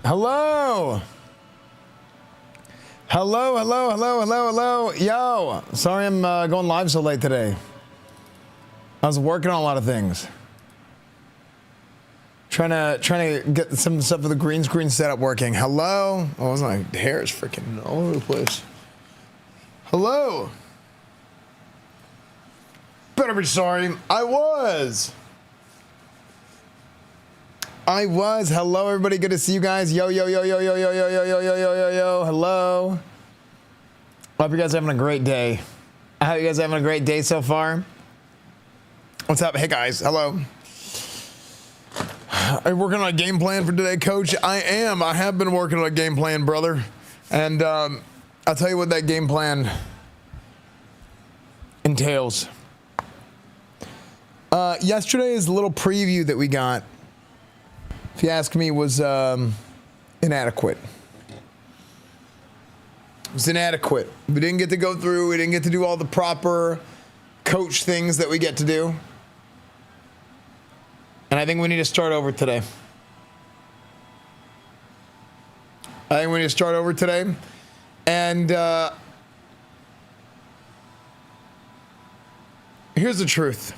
Hello. Hello, hello, hello, hello, hello. Yo, sorry I'm going live so late today. I was working on a lot of things. Trying to get some stuff with the green screen setup working. Hello. Oh, my hair is freaking all over the place. Hello. Better be sorry. I was. Hello, everybody. Good to see you guys. Yo, yo, yo, yo, yo, yo, yo, yo, yo, yo, yo, yo, yo. Hello. Hope you guys are having a great day. I hope you guys are having a great day so far. What's up? Hey, guys. Hello. Are you working on a game plan for today, Coach? I am. I have been working on a game plan, brother. And I'll tell you what that game plan entails. Yesterday's little preview that we got, if you ask me, was inadequate. It was inadequate. We didn't get to go through. We didn't get to do all the proper coach things that we get to do. And I think we need to start over today. And here's the truth.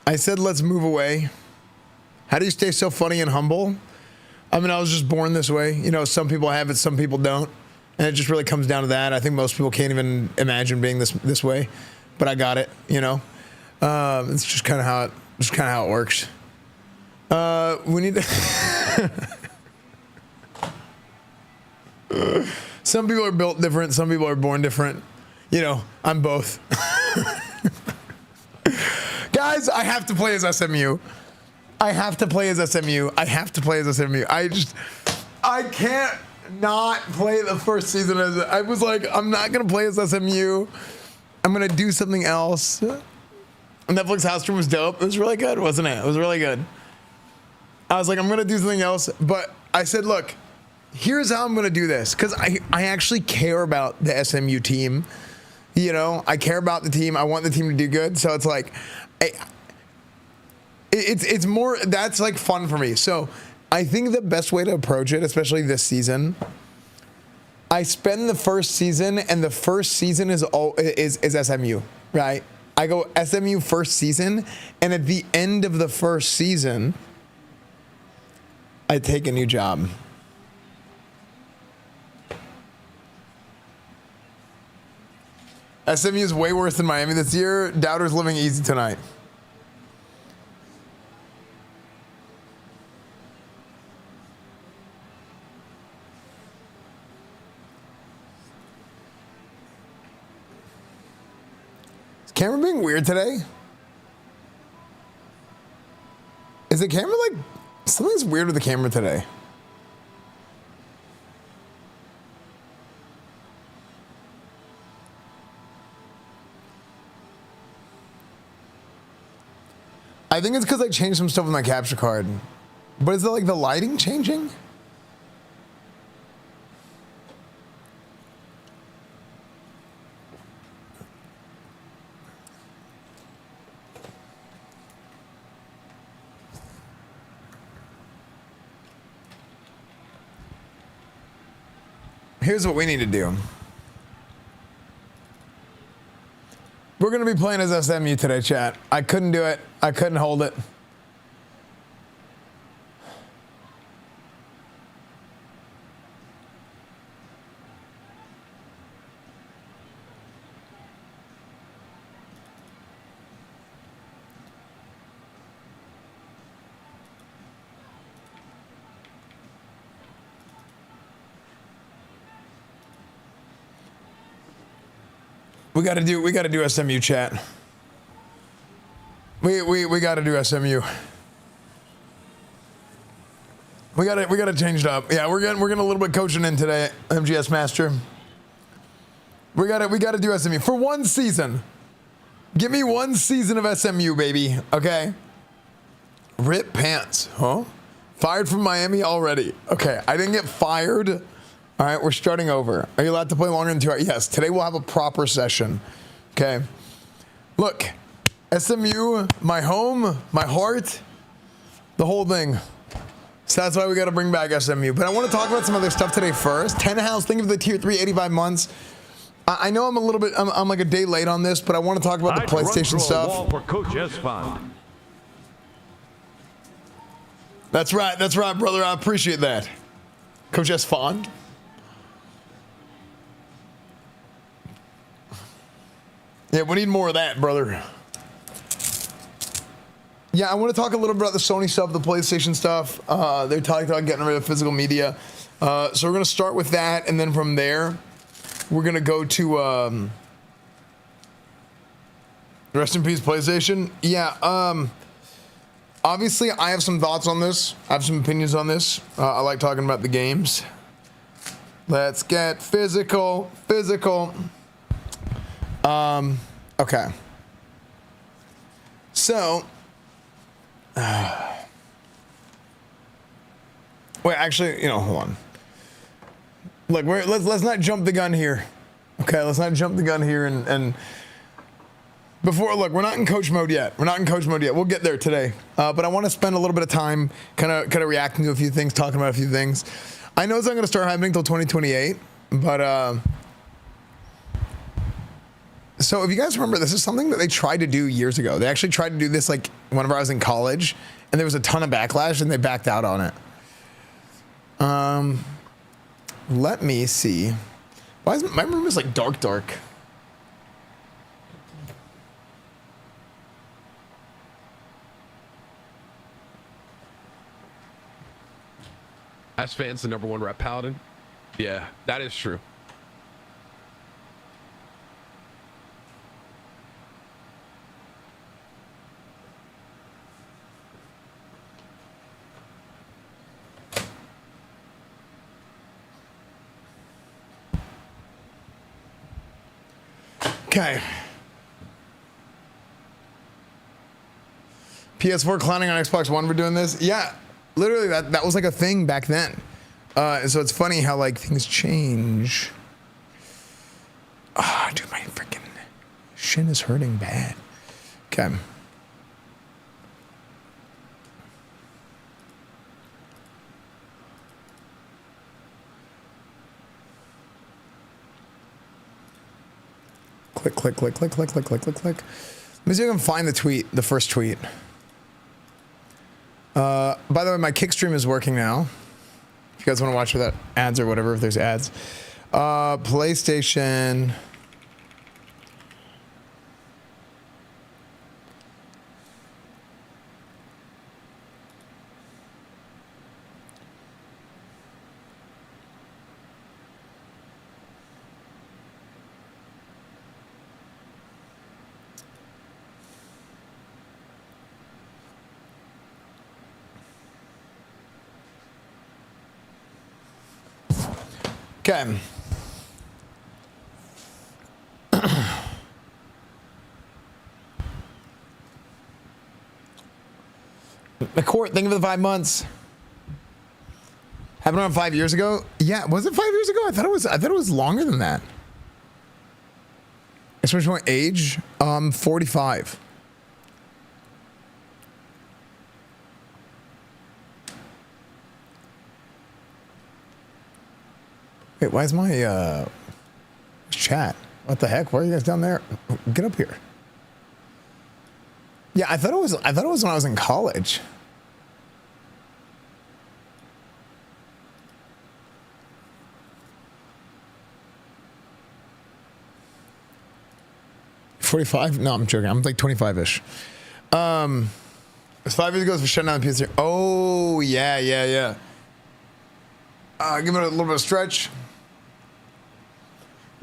I said, let's move away. How do you stay so funny and humble? I mean, I was just born this way. You know, some people have it, some people don't. And it just really comes down to that. I think most people can't even imagine being this way. But I got it, you know. It's just kind of how it works. We need to some people are built different, some people are born different. You know, I'm both. Guys, I have to play as SMU. I can't not play the first season as I was like, I'm not gonna play as SMU. I'm gonna do something else. Netflix house stream was dope. It was really good, wasn't it? It was really good. I was like, I'm gonna do something else, but I said, look, here's how I'm gonna do this, because I actually care about the SMU team. You know, I care about the team. I want the team to do good. So it's like, it's more, that's like fun for me. So I think the best way to approach it, especially this season, I spend the first season, and the first season is SMU, right? I go SMU first season, and at the end of the first season, I take a new job. SMU is way worse than Miami this year. Doubters living easy tonight. Is camera being weird today? Is the camera like, something's weird with the camera today? I think it's because I changed some stuff with my capture card. But is it like the lighting changing? Here's what we need to do. We're going to be playing as SMU today, chat. I couldn't do it. I couldn't hold it. We got to do SMU, chat. We got to do SMU. We got to change it up. Yeah, we're getting a little bit coaching in today, MGS Master. We got to do SMU for one season. Give me one season of SMU, baby. Okay. Rip pants, huh? Fired from Miami already. Okay, I didn't get fired. All right, we're starting over. Are you allowed to play longer than 2 hours? Yes, today we'll have a proper session. Okay. Look, SMU, my home, my heart, The whole thing. So that's why we got to bring back SMU. But I want to talk about some other stuff today first. 10 House, think of the tier 3, 85 months. I know I'm a little bit, I'm like a day late on this, but I want to talk about the PlayStation stuff. For Coach Esfand. That's right, brother. I appreciate that. Coach Esfand. Yeah, we need more of that, brother. Yeah, I want to talk a little bit about the Sony stuff, the PlayStation stuff. They're talking about getting rid of physical media. So we're going to start with that, and then from there, we're going to go to rest in peace, PlayStation. Yeah, obviously, I have some thoughts on this. I have some opinions on this. I like talking about the games. Let's get physical. Okay. So, wait, actually, hold on. Look, let's not jump the gun here. Okay, let's not jump the gun here and before, look, we're not in coach mode yet. We'll get there today. But I want to spend a little bit of time kind of reacting to a few things, talking about a few things. I know it's not going to start happening until 2028, but so if you guys remember, this is something that they tried to do years ago. They actually tried to do this like whenever I was in college, and there was a ton of backlash, and they backed out on it. Let me see. Why is my room is like dark? Esfand's the #1 rep paladin. Yeah, that is true. Okay. PS4 clowning on Xbox One for doing this? Yeah, literally that was like a thing back then. So it's funny how like things change. Ah, dude, my freaking shin is hurting bad. Okay. Click. Let me see if I can find the tweet, the first tweet. By the way, my kick stream is working now. If you guys want to watch without ads or whatever, if there's ads. PlayStation. Okay. The court, think of the 5 months. Happened around 5 years ago? Yeah, was it 5 years ago? I thought it was longer than that. Especially my age, 45. Wait, why is my chat? What the heck? Why are you guys down there? Get up here. Yeah, I thought it was when I was in college. $45? No, I'm joking. I'm like 25-ish. It's 5 years ago for shutting down the PS3. Oh, yeah. Give it a little bit of stretch.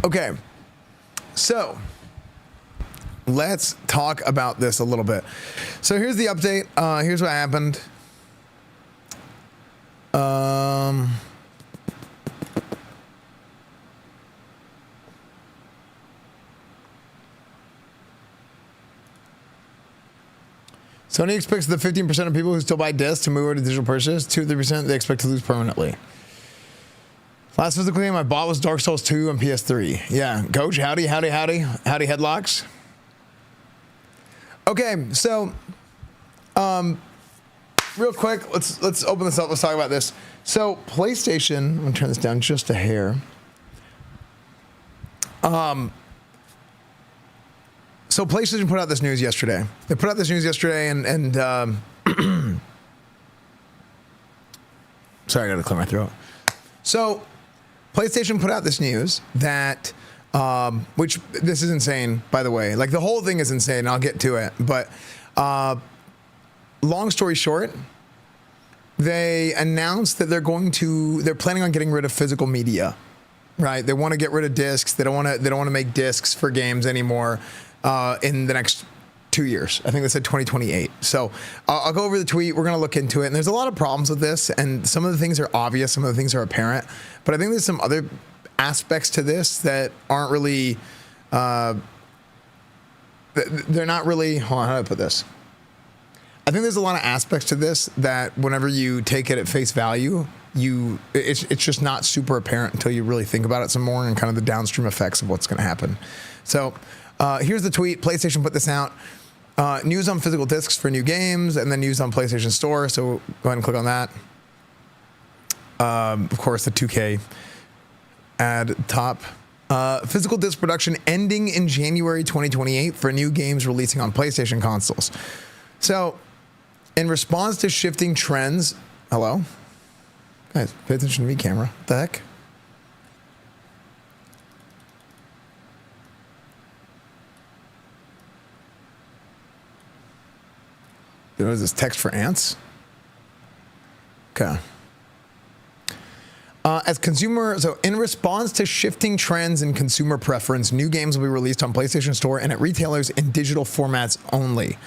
Okay, so let's talk about this a little bit. So here's the update. Here's what happened. Sony expects the 15% of people who still buy discs to move over to digital purchase. 2-3% they expect to lose permanently. Last physical game I bought was Dark Souls 2 on PS3. Yeah, Coach, howdy headlocks. Okay, so, real quick, let's open this up. Let's talk about this. So PlayStation, I'm gonna turn this down just a hair. So PlayStation put out this news yesterday. They put out this news yesterday, and sorry, I gotta clear my throat. So PlayStation put out this news that, which this is insane, by the way. Like the whole thing is insane. And I'll get to it, but long story short, they announced that they're planning on getting rid of physical media. Right? They want to get rid of discs. They don't want to make discs for games anymore in the next 2 years. I think they said 2028. So I'll go over the tweet. We're going to look into it. And there's a lot of problems with this. And some of the things are obvious. Some of the things are apparent. But I think there's some other aspects to this that aren't really, they're not really, hold on, how do I put this? I think there's a lot of aspects to this that whenever you take it at face value, it's just not super apparent until you really think about it some more and kind of the downstream effects of what's going to happen. So here's the tweet. PlayStation put this out. News on physical discs for new games, and then news on PlayStation Store. So go ahead and click on that. Of course, the 2K ad top. Physical disc production ending in January 2028 for new games releasing on PlayStation consoles. So in response to shifting trends, hello? Guys, pay attention to me, camera. What the heck? What is this, text for ants? Okay. So in response to shifting trends in consumer preference, new games will be released on PlayStation Store and at retailers in digital formats only.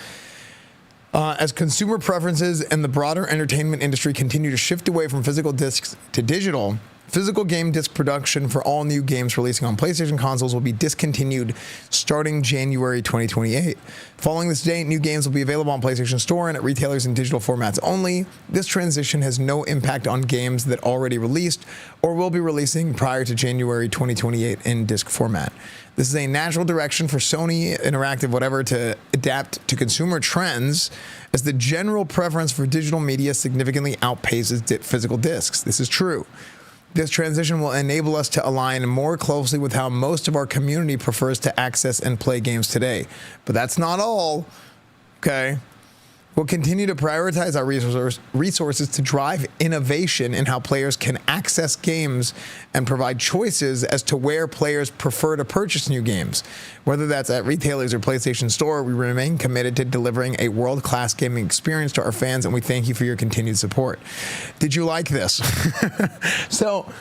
As consumer preferences and the broader entertainment industry continue to shift away from physical discs to digital, physical game disc production for all new games releasing on PlayStation consoles will be discontinued starting January 2028. Following this date, new games will be available on PlayStation Store and at retailers in digital formats only. This transition has no impact on games that already released or will be releasing prior to January 2028 in disc format. This is a natural direction for Sony, Interactive, whatever, to adapt to consumer trends as the general preference for digital media significantly outpaces physical discs. This is true. This transition will enable us to align more closely with how most of our community prefers to access and play games today. But that's not all, okay? We'll continue to prioritize our resources to drive innovation in how players can access games and provide choices as to where players prefer to purchase new games. Whether that's at retailers or PlayStation Store, we remain committed to delivering a world-class gaming experience to our fans, and we thank you for your continued support. Did you like this? So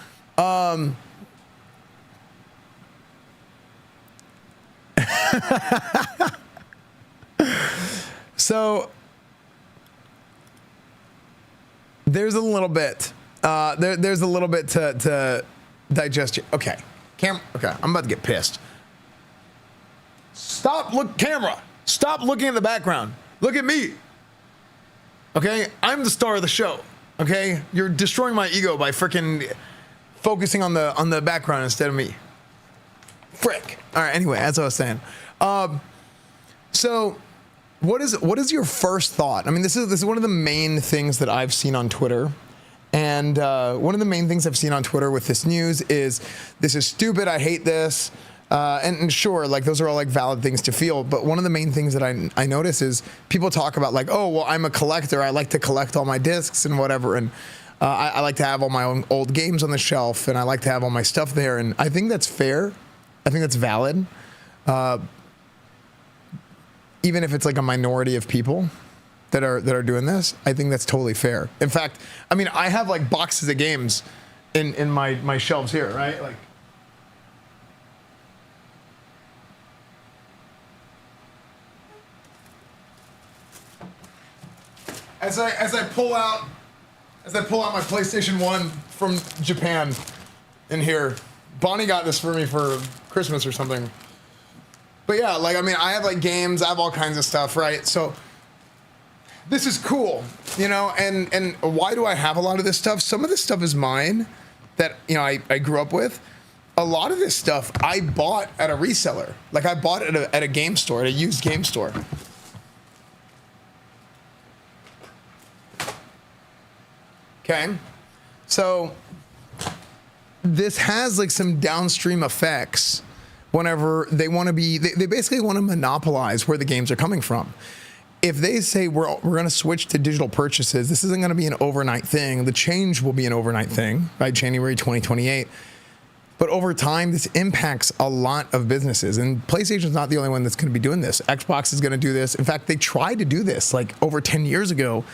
there's a little bit. There's a little bit to digest here. Okay, okay, I'm about to get pissed. Camera. Stop looking at the background. Look at me. Okay, I'm the star of the show. Okay, you're destroying my ego by freaking focusing on the background instead of me. Frick. All right. Anyway, as I was saying, so. What is your first thought? I mean, this is one of the main things that I've seen on Twitter, and one of the main things I've seen on Twitter with this news is this is stupid. I hate this, and sure, like those are all like valid things to feel. But one of the main things that I notice is people talk about like, oh, well, I'm a collector. I like to collect all my discs and whatever, and I like to have all my own old games on the shelf, and I like to have all my stuff there. And I think that's fair. I think that's valid. Even if it's like a minority of people that are doing this, I think that's totally fair. In fact, I mean, I have like boxes of games in my shelves here, right? Like, as I pull out my PlayStation 1 from Japan in here, Bonnie got this for me for Christmas or something. But yeah, like, I mean, I have like games, I have all kinds of stuff, right? So this is cool, you know, and why do I have a lot of this stuff? Some of this stuff is mine that, you know, I grew up with. A lot of this stuff I bought at a reseller. Like I bought it at a game store, at a used game store. Okay. So this has like some downstream effects whenever they want to be, they basically want to monopolize where the games are coming from. If they say we're going to switch to digital purchases, this isn't going to be an overnight thing. The change will be an overnight thing by January 2028. But over time, this impacts a lot of businesses. And PlayStation's not the only one that's going to be doing this. Xbox is going to do this. In fact, they tried to do this like over 10 years ago,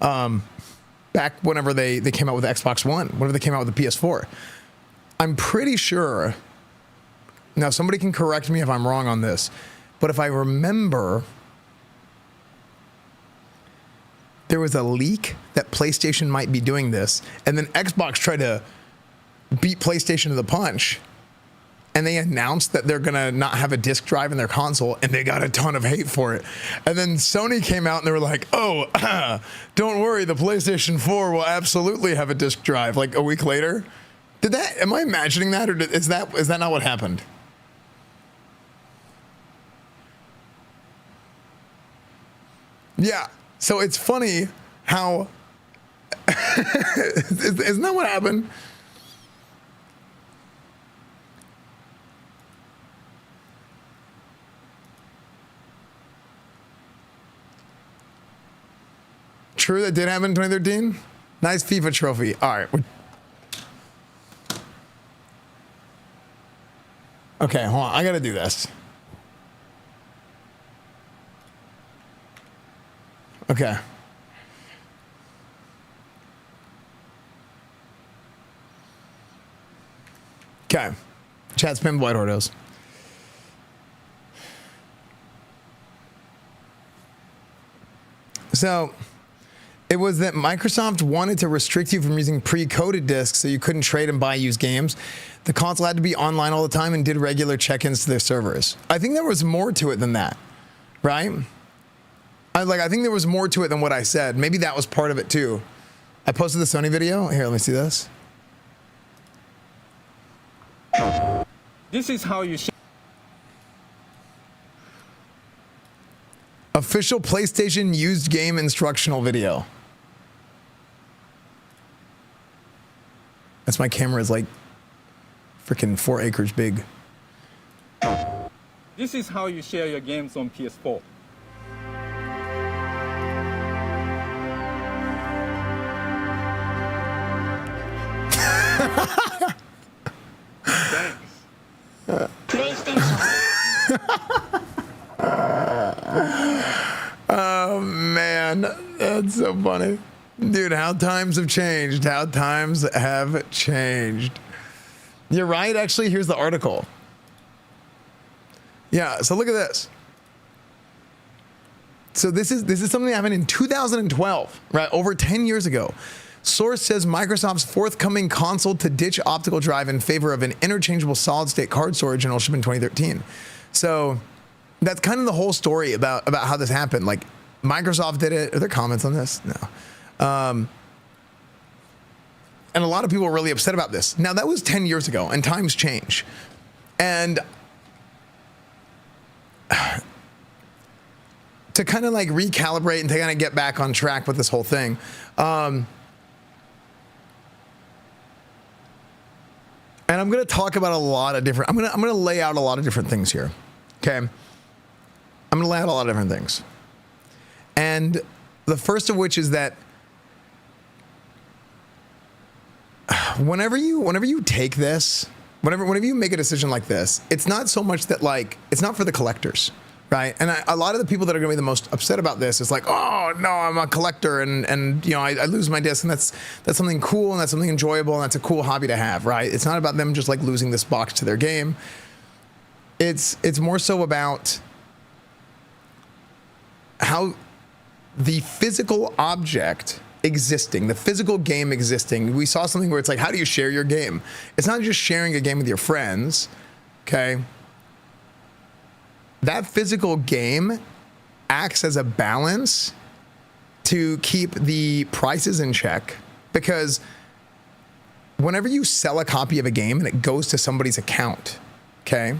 back whenever they came out with Xbox One, whenever they came out with the PS4. I'm pretty sure, now somebody can correct me if I'm wrong on this, but if I remember, there was a leak that PlayStation might be doing this, and then Xbox tried to beat PlayStation to the punch, and they announced that they're gonna not have a disc drive in their console, and they got a ton of hate for it. And then Sony came out and they were like, oh, don't worry, the PlayStation 4 will absolutely have a disc drive, like a week later. Am I imagining that, or is that not what happened? Yeah, so it's funny how, isn't that what happened? True, that did happen in 2013. Nice FIFA trophy. All right. Okay, hold on. I gotta do this. Okay. Okay. Chat spam White Hordos. So it was that Microsoft wanted to restrict you from using pre-coded discs so you couldn't trade and buy used games. The console had to be online all the time and did regular check-ins to their servers. I think there was more to it than that, right? I think there was more to it than what I said. Maybe that was part of it too. I posted the Sony video. Here, let me see this. This is how you Official PlayStation used game instructional video. That's my camera is like freaking 4 acres big. This is how you share your games on PS4. Thanks. PlayStation. Oh man, that's so funny. Dude, how times have changed. How times have changed. You're right, actually, here's the article. Yeah, so look at this. So this is something that happened in 2012, right? Over 10 years ago. Source says Microsoft's forthcoming console to ditch optical drive in favor of an interchangeable solid-state card storage, and it'll ship in 2013. So that's kind of the whole story about how this happened. Like, Microsoft did it. Are there comments on this? No. And a lot of people are really upset about this. Now, that was 10 years ago, and times change. And to kind of like recalibrate and to kind of get back on track with this whole thing, and I'm going to talk about a lot of different, I'm going to lay out a lot of different things here. Okay. I'm going to lay out a lot of different things. And the first of which is that whenever you take this, whenever you make a decision like this, it's not so much that like, it's not for the collectors, right? And a lot of the people that are going to be the most upset about this is like, oh no, I'm a collector and you know, I lose my disc, and that's something cool, and that's something enjoyable, and that's a cool hobby to have, right? It's not about them just like losing this box to their game. It's more so about how the physical object existing, the physical game existing. We saw something where it's like, how do you share your game? It's not just sharing a game with your friends, okay? That physical game acts as a balance to keep the prices in check, because whenever you sell a copy of a game and it goes to somebody's account, okay?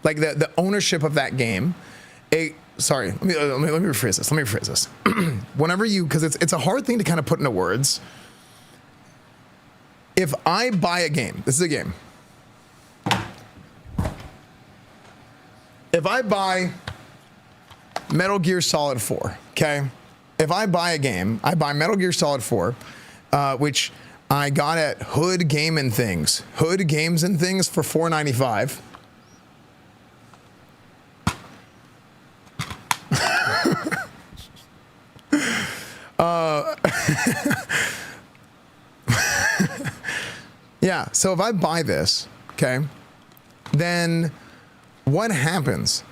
Like the ownership of that game, sorry, let me rephrase this. Whenever you, because it's a hard thing to kind of put into words. if I buy a game, this is a game. If I buy Metal Gear Solid 4, okay? If I buy a game, I buy Metal Gear Solid 4, which I got at Hood Game and Things. Hood Games and Things for $4.95. Yeah, so if I buy this, okay, then what happens?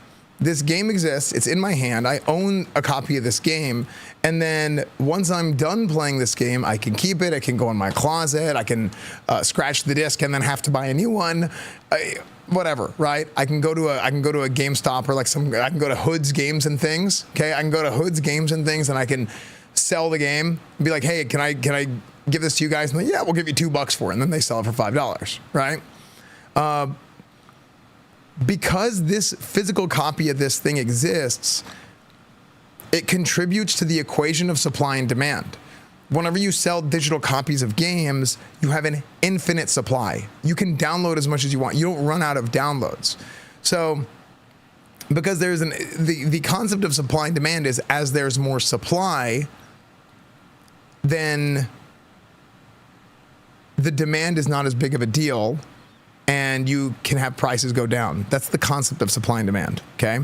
This game exists, it's in my hand, I own a copy of this game, and then once I'm done playing this game, I can keep it, it can go in my closet, I can scratch the disc and then have to buy a new one, whatever, right? I can go to a GameStop or like I can go to Hood's Games and Things, okay? I can go to Hood's Games and Things and I can sell the game and be like, hey, can I give this to you guys? And like, yeah, we'll give you $2 for it, and then they sell it for $5, right? Because this physical copy of this thing exists, it contributes to the equation of supply and demand. Whenever you sell digital copies of games, you have an infinite supply. You can download as much as you want. You don't run out of downloads. So, because there's the concept of supply and demand is as there's more supply, then the demand is not as big of a deal, and you can have prices go down. That's the concept of supply and demand, okay?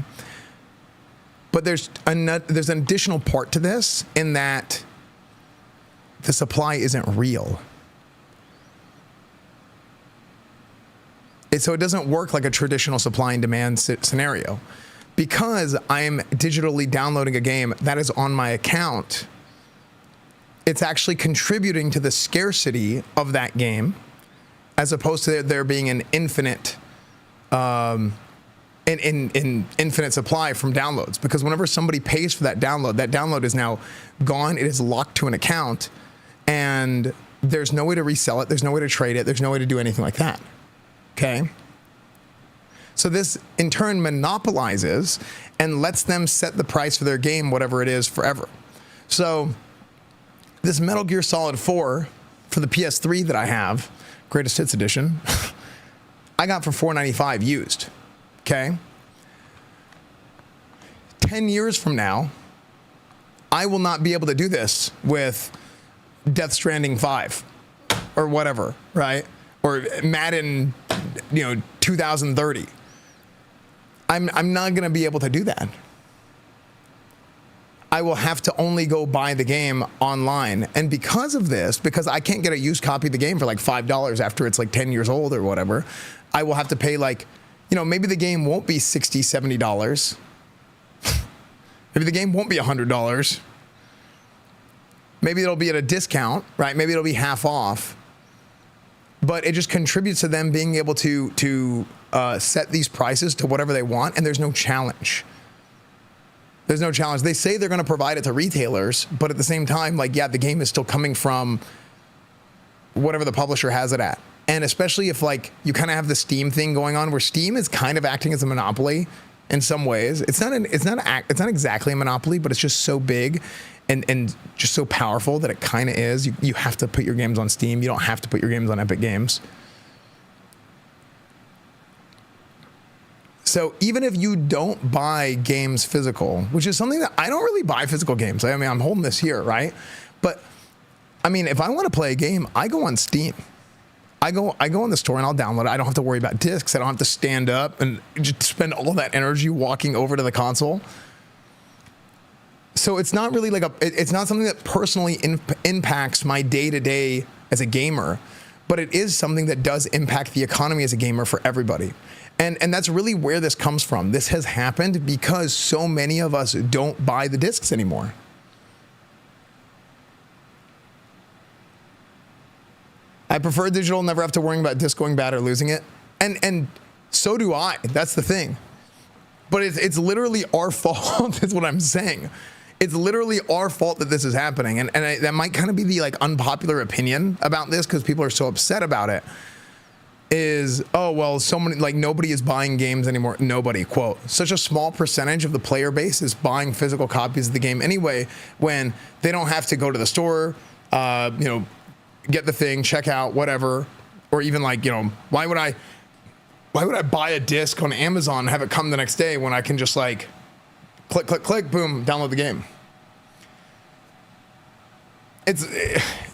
But there's an additional part to this in that the supply isn't real. So it doesn't work like a traditional supply and demand scenario. Because I'm digitally downloading a game that is on my account, it's actually contributing to the scarcity of that game, as opposed to there being an infinite, infinite supply from downloads. Because whenever somebody pays for that download is now gone. It is locked to an account, and there's no way to resell it. There's no way to trade it. There's no way to do anything like that. Okay. So this in turn monopolizes and lets them set the price for their game, whatever it is, forever. So this Metal Gear Solid 4 for the PS3 that I have, Greatest Hits Edition, I got for $4.95 used, okay? 10 years from now, I will not be able to do this with Death Stranding 5 or whatever, right? Or Madden, 2030. I'm not gonna be able to do that. I will have to only go buy the game online. And because of this, because I can't get a used copy of the game for like $5 after it's like 10 years old or whatever, I will have to pay like, maybe the game won't be $60, $70. Maybe the game won't be $100. Maybe it'll be at a discount, right? Maybe it'll be half off. But it just contributes to them being able to set these prices to whatever they want, and there's no challenge. There's no challenge. They say they're going to provide it to retailers, but at the same time, the game is still coming from whatever the publisher has it at. And especially if you kind of have the Steam thing going on, where Steam is kind of acting as a monopoly in some ways. It's not exactly a monopoly, but it's just so big and just so powerful that it kind of is. You have to put your games on Steam. You don't have to put your games on Epic Games. So even if you don't buy games physical, which is something that I don't really buy physical games. I mean, I'm holding this here, right? But I mean, if I want to play a game, I go on Steam. I go in the store and I'll download it. I don't have to worry about discs. I don't have to stand up and just spend all that energy walking over to the console. So it's not really it's not something that personally impacts my day-to-day as a gamer, but it is something that does impact the economy as a gamer for everybody. And that's really where this comes from. This has happened because so many of us don't buy the discs anymore. I prefer digital, never have to worry about disc going bad or losing it. And so do I. That's the thing. But it's literally our fault, is what I'm saying. It's literally our fault that this is happening. And that might kind of be the unpopular opinion about this because people are so upset about it. Is, oh, well, so many, nobody is buying games anymore. Nobody, quote. Such a small percentage of the player base is buying physical copies of the game anyway, when they don't have to go to the store, get the thing, check out, whatever, or even like, you know, why would I buy a disc on Amazon and have it come the next day when I can just like click, click, click, boom, download the game? It's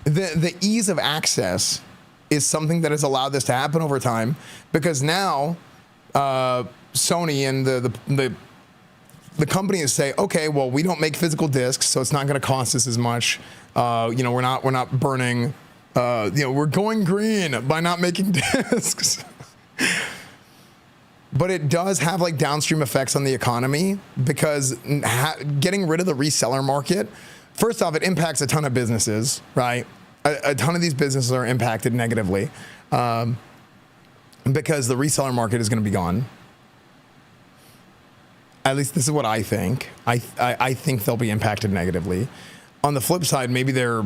the ease of access is something that has allowed this to happen over time, because now Sony and the companies say, okay, well, we don't make physical discs, so it's not going to cost us as much. You know, we're not burning. You know, we're going green by not making discs. But it does have like downstream effects on the economy, because getting rid of the reseller market, first off, it impacts a ton of businesses, right? A ton of these businesses are impacted negatively because the reseller market is going to be gone. At least this is what I think. I think they'll be impacted negatively. On the flip side, maybe their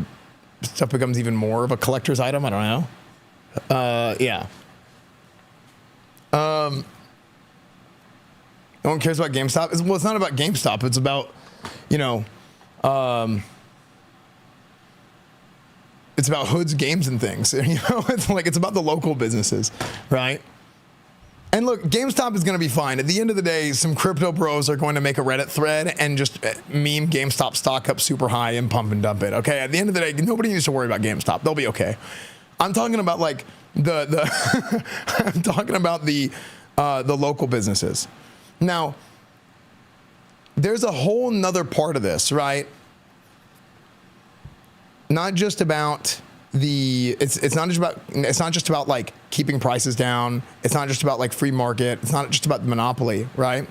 stuff becomes even more of a collector's item. I don't know. Yeah. No one cares about GameStop. Well, it's not about GameStop. It's about, you know, it's about hoods, games, and things. You know, it's like it's about the local businesses, right? And look, GameStop is going to be fine. At the end of the day, some crypto bros are going to make a Reddit thread and just meme GameStop stock up super high and pump and dump it. Okay, at the end of the day, nobody needs to worry about GameStop. They'll be okay. I'm talking about like the I'm talking about the local businesses. Now, there's a whole nother part of this, right? Not just about it's not just about like keeping prices down. It's not just about like free market. It's not just about the monopoly, right?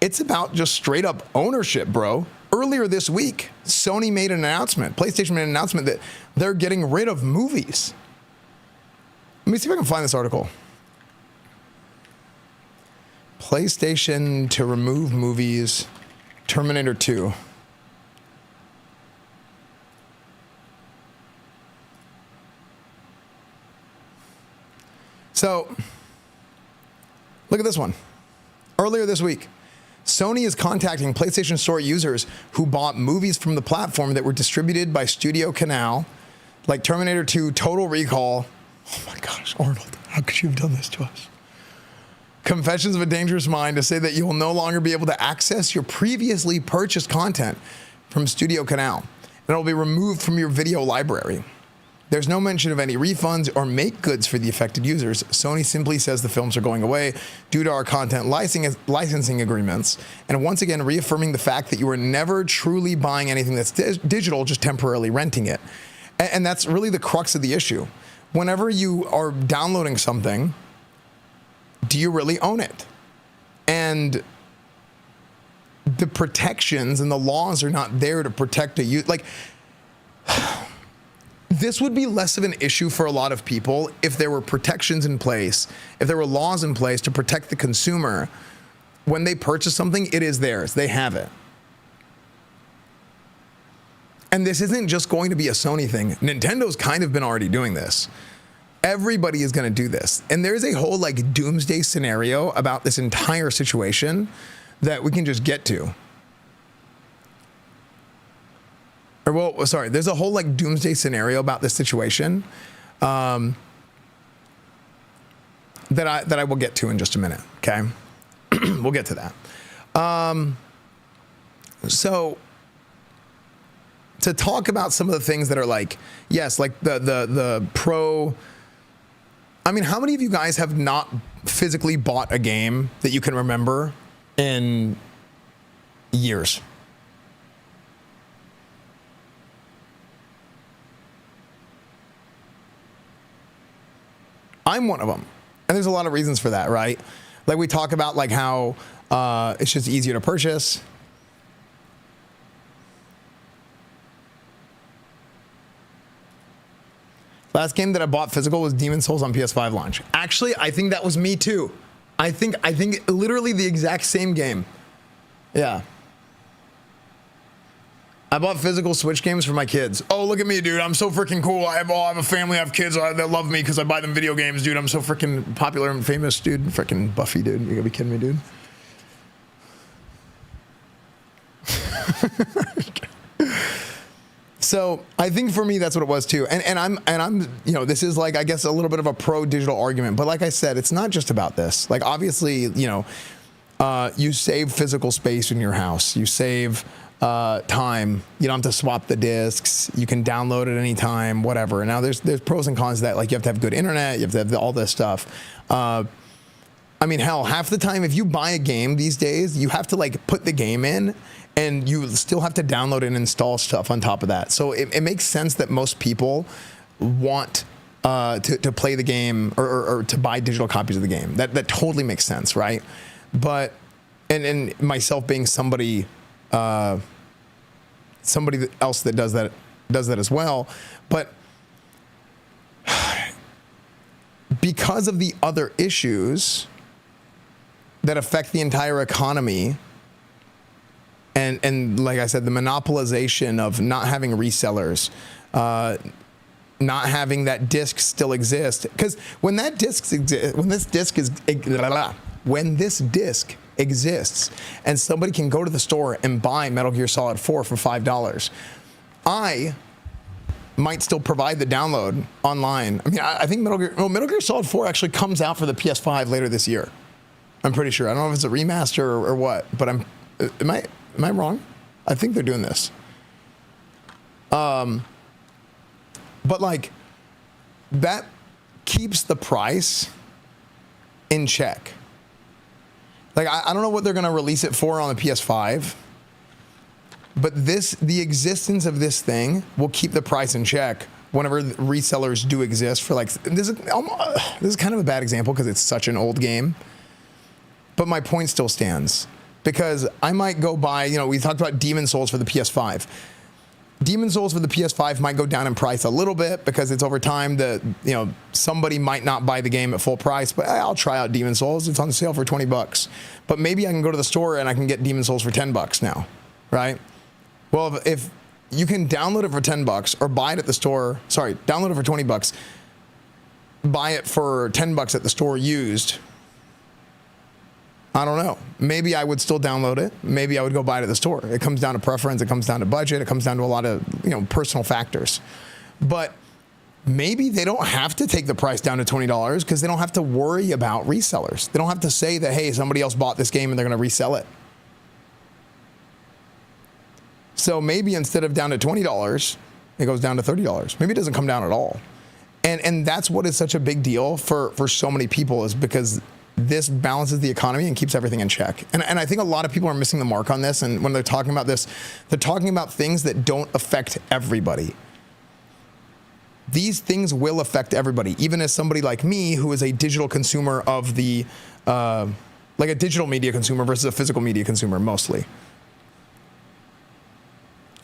It's about just straight up ownership, bro. Earlier this week, Sony made an announcement. PlayStation made an announcement that they're getting rid of movies. Let me see if I can find this article. PlayStation to remove movies, Terminator 2. So, look at this one. Earlier this week, Sony is contacting PlayStation Store users who bought movies from the platform that were distributed by Studio Canal, like Terminator 2, Total Recall. Oh my gosh, Arnold, how could you have done this to us? Confessions of a Dangerous Mind, to say that you will no longer be able to access your previously purchased content from Studio Canal, and it will be removed from your video library. There's no mention of any refunds or make goods for the affected users. Sony simply says the films are going away due to our content licensing agreements, and once again reaffirming the fact that you are never truly buying anything that's digital, just temporarily renting it. And that's really the crux of the issue. Whenever you are downloading something, do you really own it? And the protections and the laws are not there to protect a user. Like, this would be less of an issue for a lot of people if there were protections in place, if there were laws in place to protect the consumer. When they purchase something, it is theirs. They have it. And this isn't just going to be a Sony thing. Nintendo's kind of been already doing this. Everybody is going to do this. And there's a whole like doomsday scenario about this entire situation that we can just get to. Or well, sorry, there's a whole like doomsday scenario about this situation that I will get to in just a minute. Okay, we'll get to that. So to talk about some of the things that are like, yes, like the pro. I mean, how many of you guys have not physically bought a game that you can remember in years? I'm one of them. And there's a lot of reasons for that, right? Like we talk about like how it's just easier to purchase. Last game that I bought physical was Demon's Souls on PS5 launch. Actually, I think that was me too. I think literally the exact same game. Yeah. I bought physical Switch games for my kids. Oh, look at me, dude. I'm so freaking cool. I have a family. I have kids that love me because I buy them video games, dude. I'm so freaking popular and famous, dude. Freaking Buffy, dude. You gotta be kidding me, dude. So I think for me that's what it was too, and I'm you know, this is like, I guess, a little bit of a pro digital argument, but like I said, it's not just about this. Like, obviously, you know, you save physical space in your house, you save time, you don't have to swap the discs, you can download it anytime, whatever. Now there's pros and cons to that, like you have to have good internet, you have to have all this stuff. I mean, hell, half the time if you buy a game these days, you have to like put the game in, and you still have to download and install stuff on top of that. So it makes sense that most people want to play the game or to buy digital copies of the game. That totally makes sense, right? But and myself being somebody else that does that as well, but because of the other issues that affect the entire economy. And like I said, the monopolization of not having resellers, not having that disc still exist. Because when this disc exists, and somebody can go to the store and buy Metal Gear Solid 4 for $5, I might still provide the download online. I mean, I think Metal Gear Solid 4 actually comes out for the PS5 later this year. I'm pretty sure. I don't know if it's a remaster or what, but am I wrong? I think they're doing this. But like, that keeps the price in check. Like, I don't know what they're going to release it for on the PS5, but the existence of this thing will keep the price in check whenever resellers do exist for like, this is kind of a bad example because it's such an old game, but my point still stands. Because I might go buy, you know, we talked about Demon's Souls for the PS5. Demon's Souls for the PS5 might go down in price a little bit because it's over time that, you know, somebody might not buy the game at full price, but I'll try out Demon's Souls. It's on sale for $20. But maybe I can go to the store and I can get Demon's Souls for $10 now, right? Well, if you can download it for $10 or buy it at the store, download it for $20, buy it for $10 at the store used, I don't know. Maybe I would still download it. Maybe I would go buy it at the store. It comes down to preference. It comes down to budget. It comes down to a lot of, you know, personal factors. But maybe they don't have to take the price down to $20 because they don't have to worry about resellers. They don't have to say that, hey, somebody else bought this game and they're going to resell it. So maybe instead of down to $20, it goes down to $30. Maybe it doesn't come down at all. And that's what is such a big deal for so many people, is because this balances the economy and keeps everything in check. And I think a lot of people are missing the mark on this. And when they're talking about this, they're talking about things that don't affect everybody. These things will affect everybody, even as somebody like me who is a digital consumer of the, like a digital media consumer versus a physical media consumer mostly.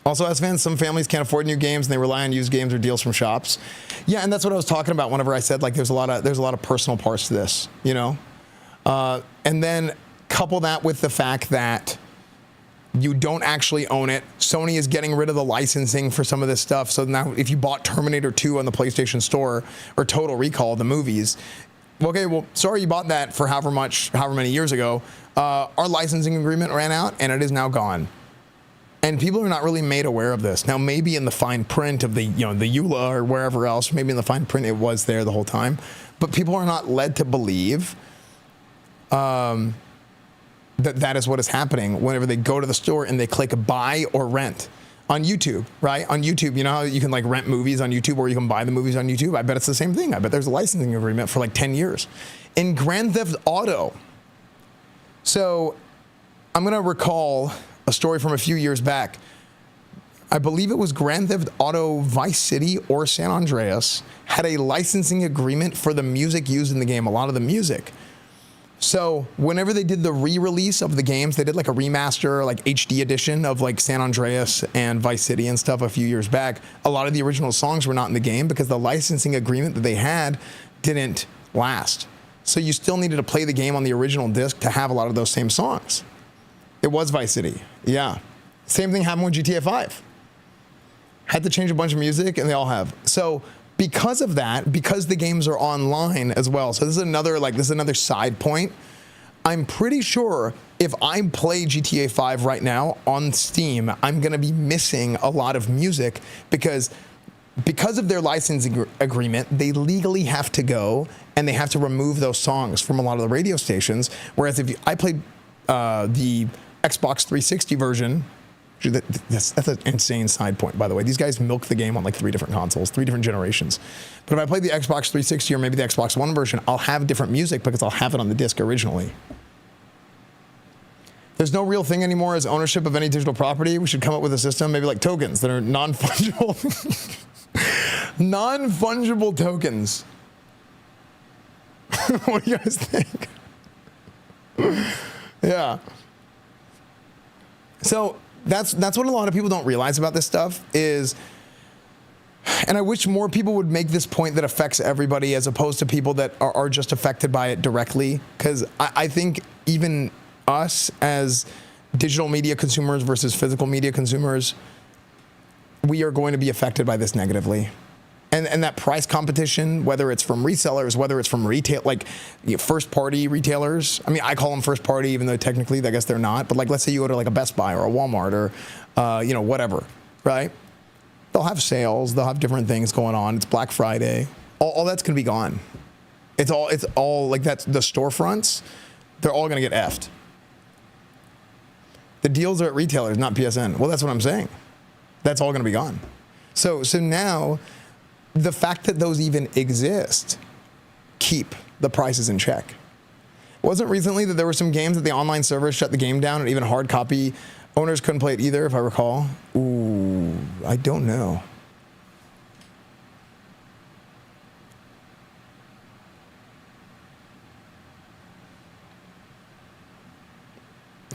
Also, as fans, some families can't afford new games and they rely on used games or deals from shops. Yeah, and that's what I was talking about whenever I said like there's a lot of personal parts to this, you know? And then couple that with the fact that you don't actually own it. Sony is getting rid of the licensing for some of this stuff. So now if you bought Terminator 2 on the PlayStation Store or Total Recall, the movies, okay, well, sorry you bought that for however many years ago. Our licensing agreement ran out and it is now gone. And people are not really made aware of this. Now, maybe in the fine print of the, you know, the EULA or wherever else, maybe in the fine print it was there the whole time. But people are not led to believe that is what is happening whenever they go to the store and they click buy or rent on YouTube, right? On YouTube, you know how you can like rent movies on YouTube or you can buy the movies on YouTube? I bet it's the same thing. I bet there's a licensing agreement for like 10 years. In Grand Theft Auto, so I'm going to recall a story from a few years back. I believe it was Grand Theft Auto Vice City or San Andreas had a licensing agreement for the music used in the game, a lot of the music. So whenever they did the re-release of the games, they did like a remaster, like HD edition of like San Andreas and Vice City and stuff a few years back. A lot of the original songs were not in the game because the licensing agreement that they had didn't last. So you still needed to play the game on the original disc to have a lot of those same songs. It was Vice City, yeah. Same thing happened with GTA 5. Had to change a bunch of music, and they all have. So because of that, because the games are online as well, so this is another side point, I'm pretty sure if I play GTA 5 right now on Steam, I'm going to be missing a lot of music because of their licensing agreement, they legally have to go and they have to remove those songs from a lot of the radio stations. Whereas if I played the Xbox 360 version, that's an insane side point, by the way. These guys milk the game on like 3 different consoles, 3 different generations. But if I play the Xbox 360 or maybe the Xbox One version, I'll have different music because I'll have it on the disc originally. There's no real thing anymore as ownership of any digital property. We should come up with a system, maybe like tokens that are non-fungible. Non-fungible tokens. What do you guys think? Yeah. So that's what a lot of people don't realize about this stuff is, and I wish more people would make this point that affects everybody as opposed to people that are just affected by it directly. Because I think even us as digital media consumers versus physical media consumers, we are going to be affected by this negatively. And that price competition, whether it's from resellers, whether it's from retail, like first party retailers. I mean, I call them first party, even though technically I guess they're not. But like, let's say you go to like a Best Buy or a Walmart or, whatever, right? They'll have sales. They'll have different things going on. It's Black Friday. All that's going to be gone. It's all like that's the storefronts. They're all going to get effed. The deals are at retailers, not PSN. Well, that's what I'm saying. That's all going to be gone. So now, the fact that those even exist keep the prices in check. Wasn't recently that there were some games that the online servers shut the game down and even hard copy owners couldn't play it either, if I recall? Ooh, I don't know.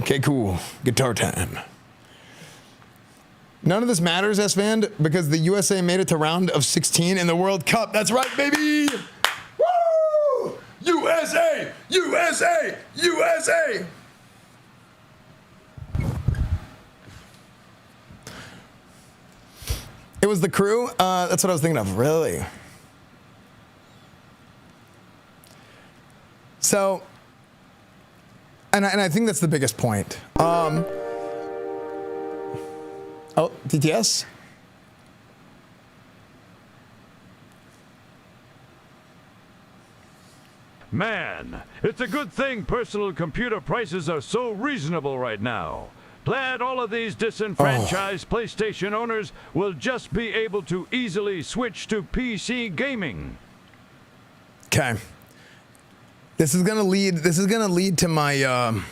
Okay, cool. Guitar time. None of this matters, Esfand, because the USA made it to round of 16 in the World Cup. That's right, baby! Woo! USA! USA! USA! It was the crew? That's what I was thinking of, really. So, and I think that's the biggest point. Oh, DTS? Man, it's a good thing personal computer prices are so reasonable right now. Glad all of these disenfranchised PlayStation owners will just be able to easily switch to PC gaming. Okay. This is gonna lead to my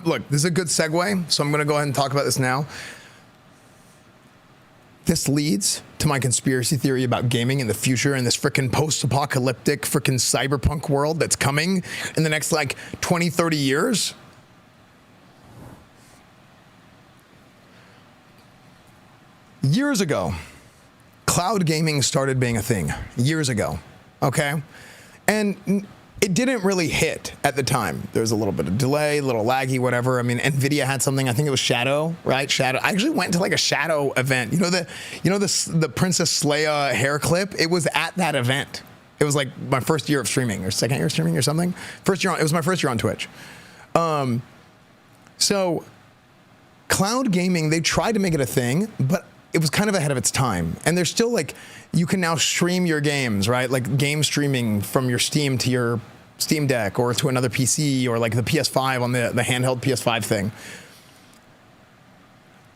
look, this is a good segue, so I'm gonna go ahead and talk about this now. This leads to my conspiracy theory about gaming in the future and this freaking post-apocalyptic freaking cyberpunk world that's coming in the next like 20, 30 years. Years ago, cloud gaming started being a thing. Years ago, okay? And it didn't really hit at the time. There was a little bit of delay, a little laggy, whatever. I mean, Nvidia had something. I think it was Shadow, right? Shadow. I actually went to like a Shadow event. You know the Princess Leia hair clip. It was at that event. It was like my first year of streaming or second year of streaming or something. It was my first year on Twitch. So cloud gaming, they tried to make it a thing, but it was kind of ahead of its time. And there's still like, you can now stream your games, right? Like game streaming from your Steam to your Steam Deck or to another PC or like the PS5 on the handheld PS5 thing.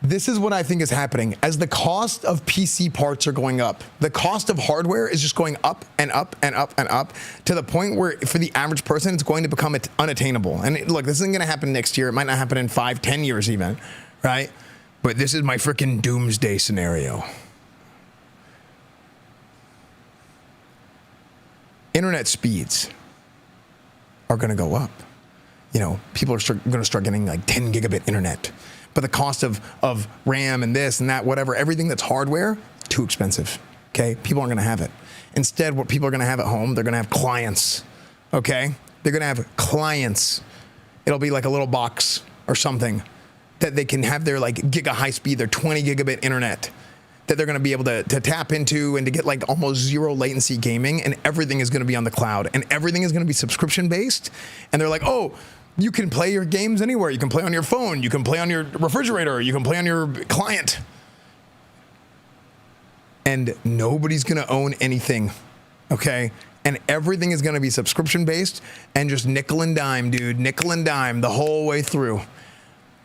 This is what I think is happening. As the cost of PC parts are going up, the cost of hardware is just going up and up and up and up to the point where for the average person, it's going to become unattainable. And look, this isn't going to happen next year. It might not happen in 5, 10 years even, right? But this is my freaking doomsday scenario. Internet speeds are going to go up. You know, people are going to start getting like 10 gigabit internet. But the cost of RAM and this and that, whatever, everything that's hardware, too expensive. Okay? People aren't going to have it. Instead, what people are going to have at home, they're going to have clients. Okay? They're going to have clients. It'll be like a little box or something that they can have their like giga high speed, their 20 gigabit internet that they're going to be able to tap into and to get like almost zero latency gaming, and everything is going to be on the cloud and everything is going to be subscription based. And they're like, oh, You can play your games anywhere. You can play on your phone. You can play on your refrigerator. You can play on your client. And nobody's going to own anything, okay? And everything is going to be subscription-based and just nickel and dime, dude. Nickel and dime the whole way through.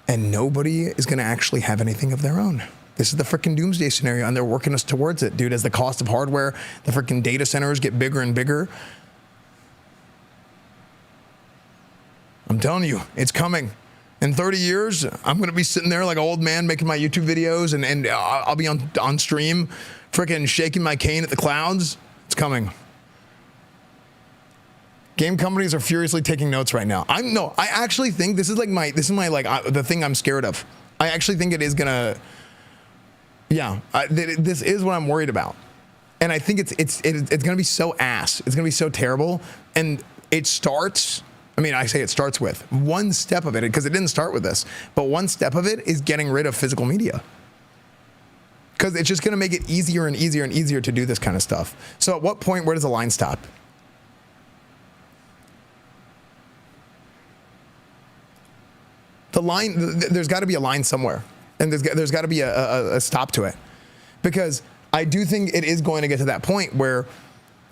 And nobody is going to actually have anything of their own. This is the freaking doomsday scenario, and they're working us towards it, dude. As the cost of hardware, the freaking data centers get bigger and bigger. I'm telling you, it's coming. In 30 years, I'm going to be sitting there like an old man making my YouTube videos, and I'll be on stream freaking shaking my cane at the clouds. It's coming. Game companies are furiously taking notes right now. I actually think this is the thing I'm scared of. I actually think it is going to, this is what I'm worried about. And I think it's going to be so ass. It's going to be so terrible. And it starts, I say it starts with one step of it, because it didn't start with this, but one step of it is getting rid of physical media. Because it's just going to make it easier and easier and easier to do this kind of stuff. So at what point, where does the line stop? The line, there's got to be a line somewhere. And there's got to be a stop to it. Because I do think it is going to get to that point where,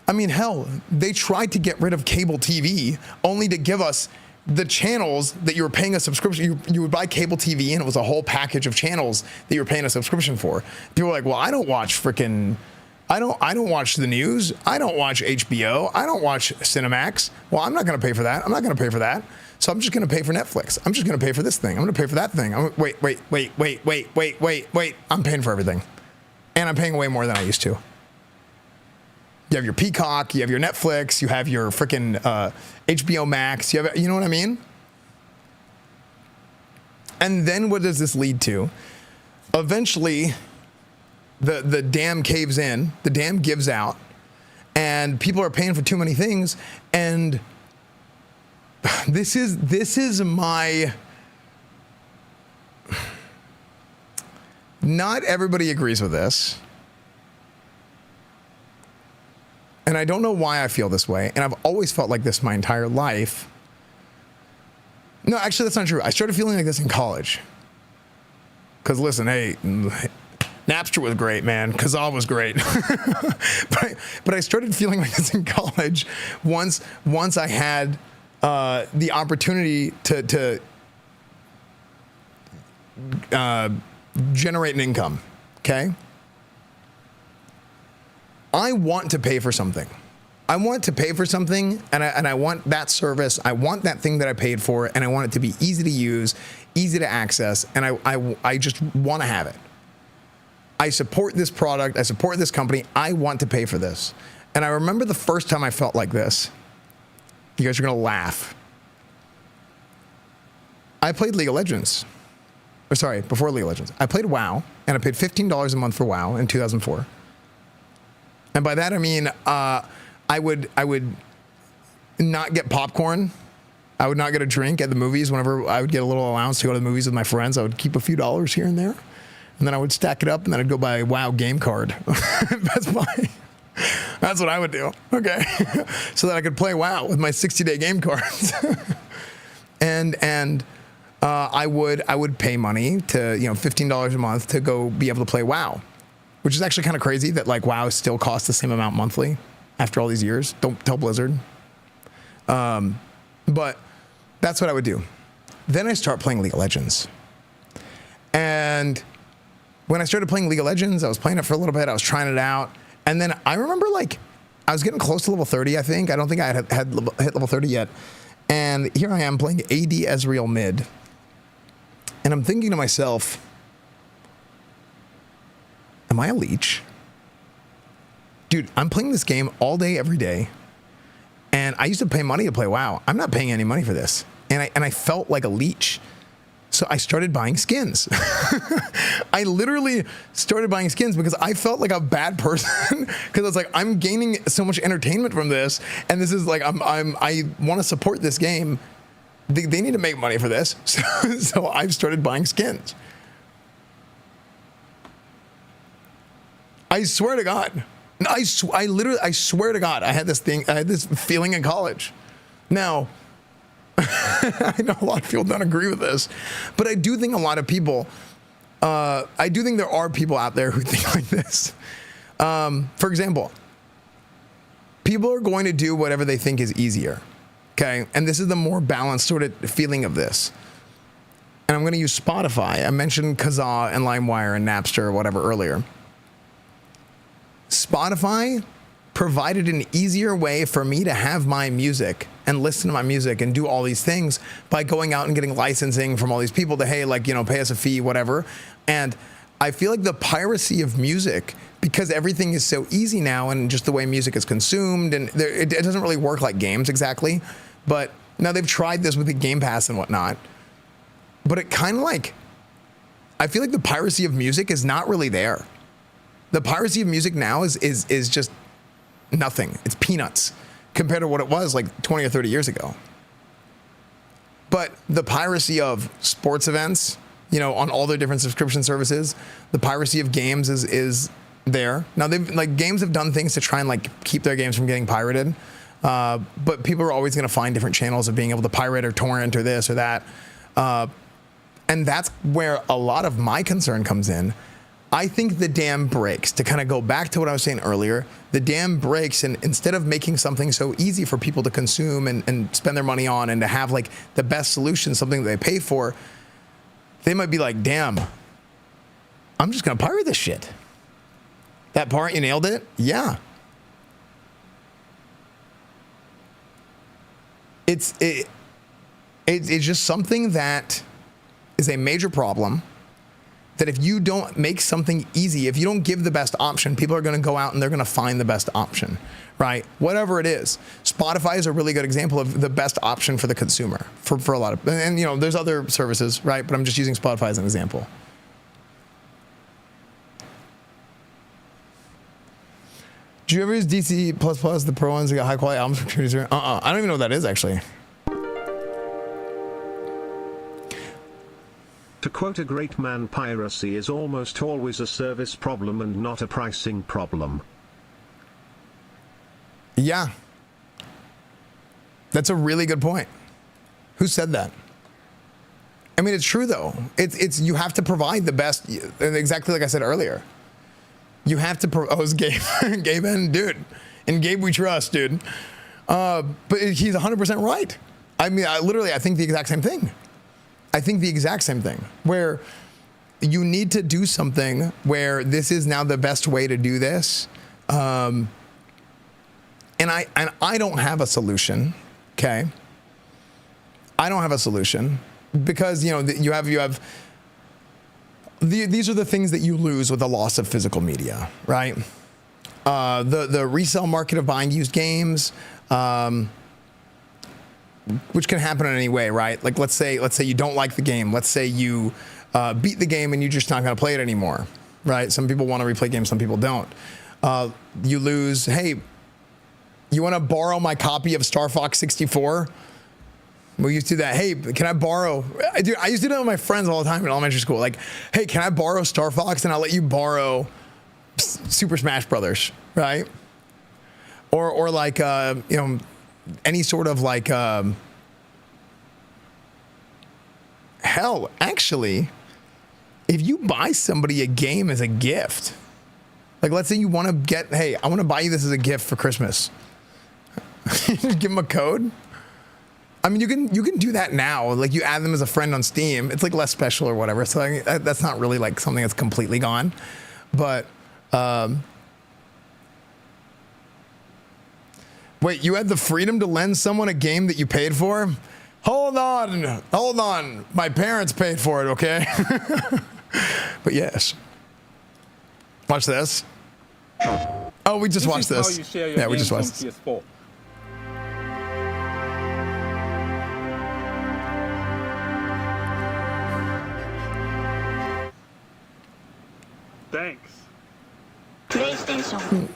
hell, they tried to get rid of cable TV only to give us the channels that you were paying a subscription. You would buy cable TV and it was a whole package of channels that you were paying a subscription for. People were like, well, I don't watch I don't watch the news. I don't watch HBO. I don't watch Cinemax. Well, I'm not going to pay for that. I'm not going to pay for that. So I'm just going to pay for Netflix. I'm just going to pay for this thing. I'm going to pay for that thing. Wait. I'm paying for everything. And I'm paying way more than I used to. You have your Peacock, you have your Netflix, you have your freaking HBO Max, you know what I mean? And then what does this lead to? Eventually, the dam caves in, the dam gives out, and people are paying for too many things. And this is my, not everybody agrees with this. And I don't know why I feel this way. And I've always felt like this my entire life. No, actually, that's not true. I started feeling like this in college. Because listen, hey, Napster was great, man. Kazaa was great. but I started feeling like this in college once I had the opportunity to generate an income, okay? I want to pay for something. I want to pay for something, and I want that service. I want that thing that I paid for, and I want it to be easy to use, easy to access, and I just want to have it. I support this product. I support this company. I want to pay for this. And I remember the first time I felt like this. You guys are going to laugh. I played League of Legends. Or sorry, before League of Legends. I played WoW, and I paid $15 a month for WoW in 2004. And by that I mean I would not get popcorn. I would not get a drink at the movies. Whenever I would get a little allowance to go to the movies with my friends, I would keep a few dollars here and there. And then I would stack it up, and then I'd go buy a WoW game card. That's what I would do. Okay. So that I could play WoW with my 60-day game cards. and I would pay money to, $15 a month to go be able to play WoW. Which is actually kind of crazy that like WoW still costs the same amount monthly after all these years. Don't tell Blizzard. But that's what I would do. Then I start playing League of Legends. And when I started playing League of Legends, I was playing it for a little bit. I was trying it out. And then I remember like I was getting close to level 30, I think. I don't think I had hit level 30 yet. And here I am playing AD Ezreal mid. And I'm thinking to myself, am I a leech? Dude, I'm playing this game all day, every day. And I used to pay money to play WoW. I'm not paying any money for this. And I felt like a leech. So I started buying skins. I literally started buying skins because I felt like a bad person. Because I was like, I'm gaining so much entertainment from this. And this is like, I want to support this game. They need to make money for this. So I've started buying skins. I swear to God. I swear to God, I had this feeling in college. Now, I know a lot of people don't agree with this, but I do think a lot of people, I do think there are people out there who think like this. For example, people are going to do whatever they think is easier. Okay. And this is the more balanced sort of feeling of this. And I'm going to use Spotify. I mentioned Kazaa and LimeWire and Napster or whatever earlier. Spotify provided an easier way for me to have my music and listen to my music and do all these things by going out and getting licensing from all these people to, hey, like, you know, pay us a fee, whatever. And I feel like the piracy of music, because everything is so easy now and just the way music is consumed, and it doesn't really work like games exactly. But now they've tried this with the Game Pass and whatnot. But it kind of like, I feel like the piracy of music is not really there. The piracy of music now is just nothing. It's peanuts compared to what it was like 20 or 30 years ago. But the piracy of sports events, you know, on all their different subscription services, the piracy of games is there. Now they've like games have done things to try and like keep their games from getting pirated. But people are always going to find different channels of being able to pirate or torrent or this or that. And that's where a lot of my concern comes in. I think the dam breaks. To kind of go back to what I was saying earlier, the dam breaks, and instead of making something so easy for people to consume and spend their money on and to have like the best solution, something that they pay for, they might be like, damn, I'm just going to pirate this shit. That part, you nailed it? Yeah. It's just something that is a major problem, that if you don't make something easy, if you don't give the best option, people are going to go out and they're going to find the best option, right? Whatever it is. Spotify is a really good example of the best option for the consumer for a lot of, and you know, there's other services, right? But I'm just using Spotify as an example. Do you ever use DC++, the pro ones that got high quality albums from producer? I don't even know what that is actually. To quote a great man, piracy is almost always a service problem and not a pricing problem. Yeah. That's a really good point. Who said that? I mean, it's true though. It's you have to provide the best, exactly like I said earlier. You have to, it's Gabe, Gabe and dude. In Gabe we trust, dude. But he's 100% right. I mean, I think the exact same thing. I think the exact same thing, where you need to do something where this is now the best way to do this. And I don't have a solution. Okay. I don't have a solution because, you know, you have these are the things that you lose with the loss of physical media, right? The resale market of buying used games, which can happen in any way, right? Like let's say you don't like the game. Let's say you beat the game and you're just not going to play it anymore, right? Some people want to replay games, some people don't. You lose. Hey, you want to borrow my copy of Star Fox 64? We used to do that. Hey, can I borrow? I used to do that with my friends all the time in elementary school. Like, hey, can I borrow Star Fox and I'll let you borrow Super Smash Brothers, right? Or like you know, any sort of like hell, actually, if you buy somebody a game as a gift, like let's say you want to get, hey, I want to buy you this as a gift for Christmas. Give them a code. I mean, you can do that now. Like you add them as a friend on Steam. It's like less special or whatever. So I mean, that's not really like something that's completely gone. But wait, you had the freedom to lend someone a game that you paid for? Hold on. My parents paid for it, okay? But yes. Watch this. Oh, we just watched this. This is how you share your Yeah, we games just watched on this. PS4. Thanks. PlayStation.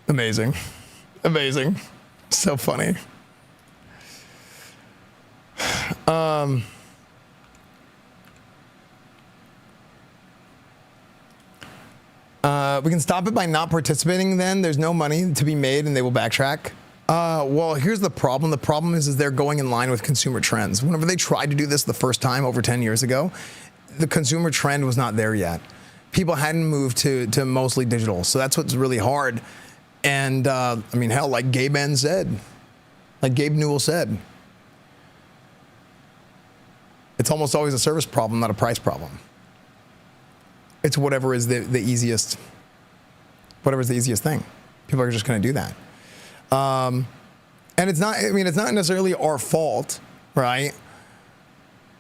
Amazing. So funny. We can stop it by not participating then. There's no money to be made and they will backtrack. Well, here's the problem. The problem is they're going in line with consumer trends. Whenever they tried to do this the first time over 10 years ago, the consumer trend was not there yet. People hadn't moved to mostly digital. So that's what's really hard. And, I mean, hell, like Gabe Newell said, it's almost always a service problem, not a price problem. It's whatever is the easiest thing. People are just going to do that. And it's not necessarily our fault, right?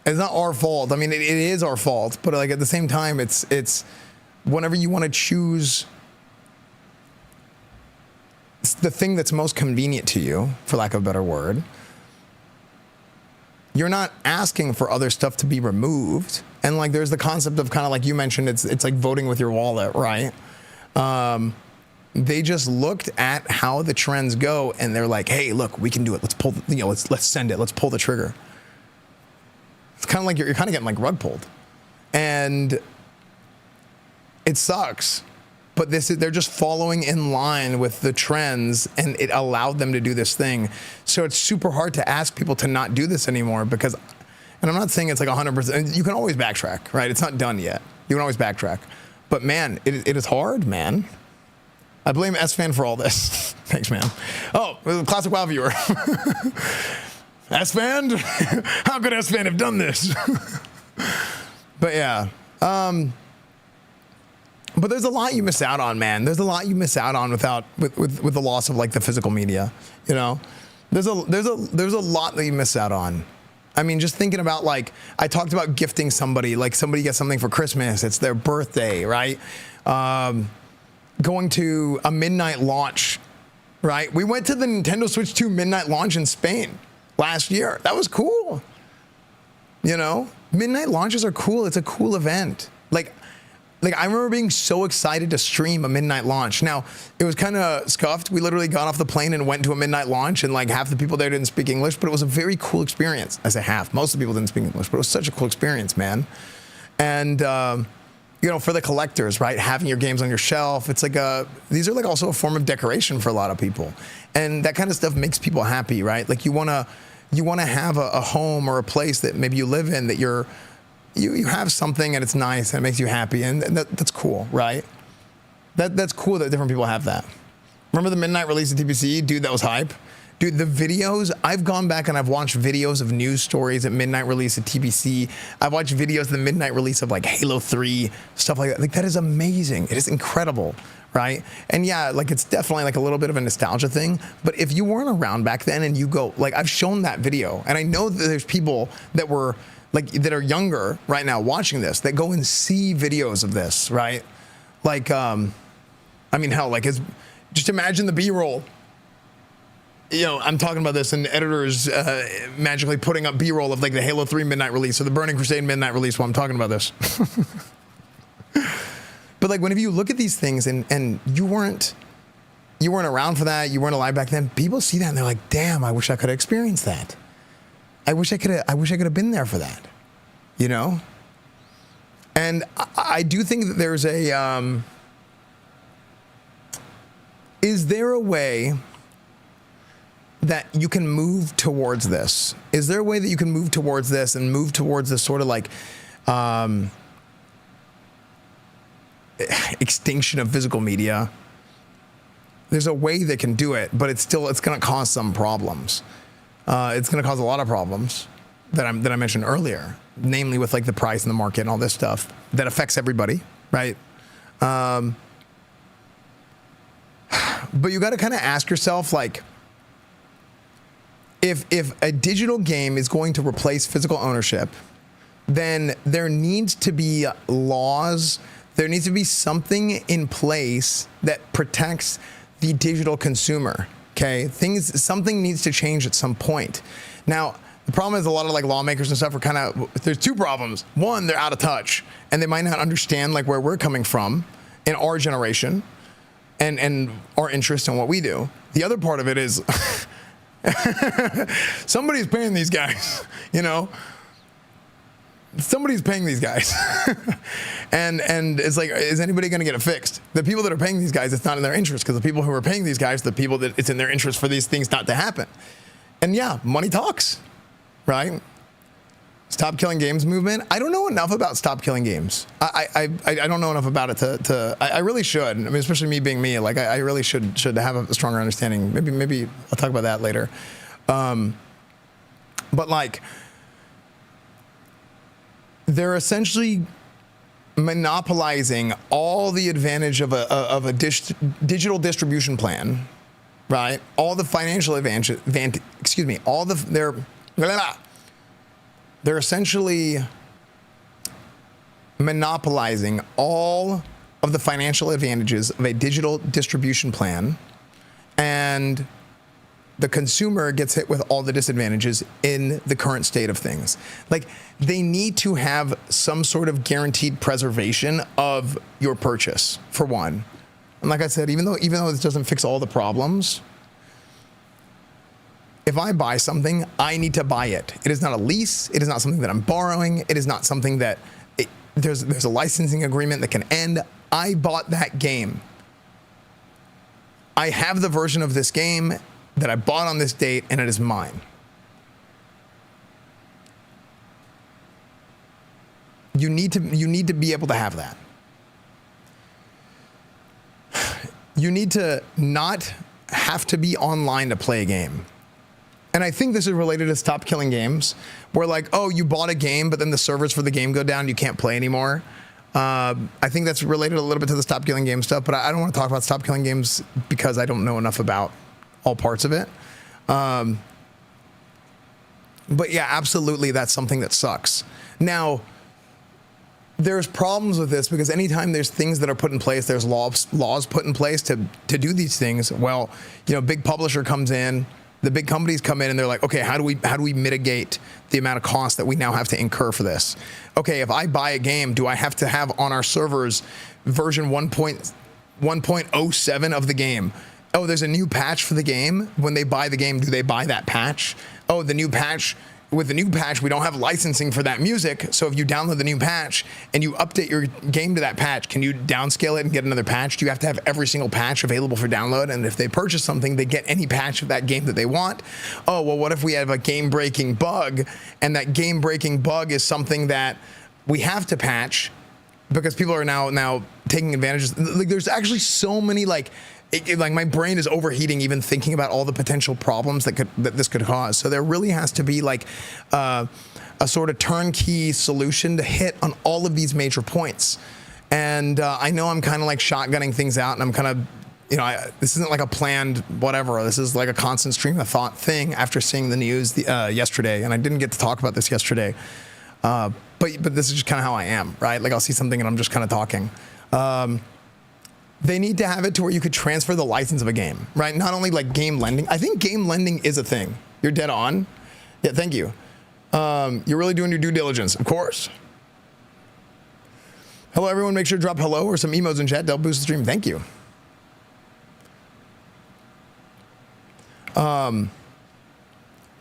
It's not our fault. I mean, it is our fault, but like at the same time, it's whenever you want to choose the thing that's most convenient to you, for lack of a better word, you're not asking for other stuff to be removed. And like, there's the concept of kind of like you mentioned, it's like voting with your wallet, right? They just looked at how the trends go and they're like, hey, look, we can do it. Let's pull, let's send it. Let's pull the trigger. It's kind of like you're kind of getting like rug pulled, and it sucks. But they're just following in line with the trends, and it allowed them to do this thing. So it's super hard to ask people to not do this anymore because, and I'm not saying it's like 100%. You can always backtrack, right? It's not done yet. You can always backtrack. But man, it is hard, man. I blame Esfand for all this. Thanks, man. Oh, a classic WoW viewer. Esfand? How could Esfand have done this? But yeah. But there's a lot you miss out on, man. There's a lot you miss out on with the loss of like the physical media. You know, there's a lot that you miss out on. I mean, just thinking about like I talked about gifting somebody, like somebody gets something for Christmas, it's their birthday, right? Going to a midnight launch, right? We went to the Nintendo Switch 2 midnight launch in Spain last year. That was cool. You know, midnight launches are cool. It's a cool event. Like I remember being so excited to stream a midnight launch. Now, it was kind of scuffed. We literally got off the plane and went to a midnight launch, and like half the people there didn't speak English, but it was a very cool experience. I say half. Most of the people didn't speak English, but it was such a cool experience, man. And, you know, for the collectors, right? Having your games on your shelf, it's like these are like also a form of decoration for a lot of people. And that kind of stuff makes people happy, right? Like you want to have a home or a place that maybe you live in that you have something and it's nice and it makes you happy, and that's cool, right? That's cool that different people have that. Remember the midnight release of TBC? Dude, that was hype. Dude, the videos, I've gone back and I've watched videos of news stories at midnight release of TBC. I've watched videos of the midnight release of like Halo 3, stuff like that. Like that is amazing. It is incredible, right? And yeah, like it's definitely like a little bit of a nostalgia thing, but if you weren't around back then and you go, like I've shown that video, and I know that there's people that were like that are younger right now watching this that go and see videos of this, right? Like, I mean, hell, like just imagine the B-roll. You know, I'm talking about this, and editors magically putting up B-roll of like the Halo 3 midnight release or the Burning Crusade midnight release while I'm talking about this. But like, whenever you look at these things and you weren't around for that, you weren't alive back then, people see that and they're like, damn, I wish I could have experienced that. I wish I could have been there for that, you know? And I do think that there's is there a way that you can move towards this? Is there a way that you can move towards this and move towards this sort of like extinction of physical media? There's a way they can do it, but it's going to cause some problems. It's going to cause a lot of problems that I mentioned earlier, namely with like the price and the market and all this stuff that affects everybody, right? But you got to kind of ask yourself, like, if a digital game is going to replace physical ownership, then there needs to be laws. There needs to be something in place that protects the digital consumer. Okay, something needs to change at some point. Now, the problem is a lot of like lawmakers and stuff are kind of, there's two problems. One, they're out of touch and they might not understand like where we're coming from in our generation and our interest in what we do. The other part of it is somebody's paying these guys, you know? somebody's paying these guys. and it's like, is anybody going to get it fixed? The people that are paying these guys, it's not in their interest, because the people who are paying these guys, the people that it's in their interest for these things not to happen. And yeah, money talks, right? Stop Killing Games movement. I don't know enough about Stop Killing Games. I don't know enough about it I really should. I mean, especially me being me, like I really should have a stronger understanding. Maybe I'll talk about that later. But like, they're essentially monopolizing all the advantage of a digital distribution plan, right? All the financial advantage, all the they're essentially monopolizing all of the financial advantages of a digital distribution plan, and the consumer gets hit with all the disadvantages in the current state of things. Like, they need to have some sort of guaranteed preservation of your purchase, for one. And like I said, even though this doesn't fix all the problems, if I buy something, I need to buy it. It is not a lease. It is not something that I'm borrowing. It is not something that there's a licensing agreement that can end. I bought that game. I have the version of this game that I bought on this date, and it is mine. You need to be able to have that. You need to not have to be online to play a game. And I think this is related to Stop Killing Games, where like, oh, you bought a game, but then the servers for the game go down, you can't play anymore. I think that's related a little bit to the Stop Killing Games stuff, but I don't want to talk about Stop Killing Games because I don't know enough about all parts of it. But yeah, absolutely, that's something that sucks. Now, there's problems with this because anytime there's things that are put in place, there's laws put in place to do these things. Well, you know, big publisher comes in, the big companies come in, and they're like, okay, how do we mitigate the amount of cost that we now have to incur for this? Okay, if I buy a game, do I have to have on our servers version 1.07 of the game? Oh, there's a new patch for the game. When they buy the game, do they buy that patch? Oh, the new patch. With the new patch, we don't have licensing for that music. So if you download the new patch and you update your game to that patch, can you downscale it and get another patch? Do you have to have every single patch available for download? And if they purchase something, they get any patch of that game that they want. Oh, well, what if we have a game-breaking bug, and that game-breaking bug is something that we have to patch because people are now taking advantage. Like, there's actually so many, like my brain is overheating even thinking about all the potential problems that this could cause. So there really has to be like a sort of turnkey solution to hit on all of these major points. And I know I'm kind of like shotgunning things out, and I'm kind of, you know, this isn't like a planned whatever. This is like a constant stream of thought thing after seeing the news yesterday, and I didn't get to talk about this yesterday. But this is just kind of how I am, right? Like, I'll see something and I'm just kind of talking. They need to have it to where you could transfer the license of a game, right? Not only like game lending. I think game lending is a thing. You're dead on. Yeah, thank you. You're really doing your due diligence, of course. Hello, everyone. Make sure to drop hello or some emotes in chat. They'll boost the stream. Thank you.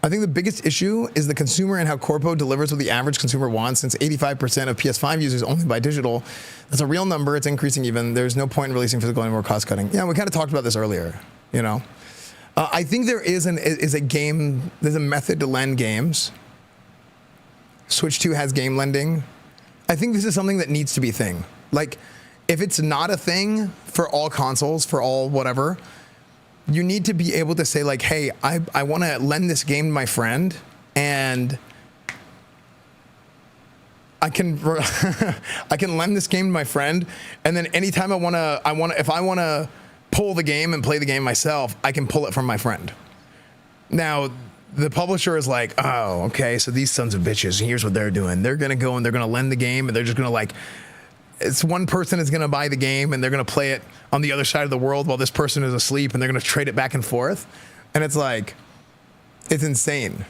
I think the biggest issue is the consumer and how Corpo delivers what the average consumer wants. Since 85% of PS5 users only buy digital, that's a real number. It's increasing even. There's no point in releasing physical anymore. Cost cutting. Yeah, we kind of talked about this earlier. You know, I think there is there's a method to lend games. Switch 2 has game lending. I think this is something that needs to be a thing. Like, if it's not a thing for all consoles, for all whatever, you need to be able to say like, hey, I want to lend this game to my friend, and I can I can lend this game to my friend, and then anytime if I want to pull the game and play the game myself, I can pull it from my friend. Now, the publisher is like, oh, okay, so these sons of bitches, here's what they're doing. They're going to go and they're going to lend the game, and they're just going to like, it's one person is going to buy the game and they're going to play it on the other side of the world while this person is asleep, and they're going to trade it back and forth. And it's like, it's insane.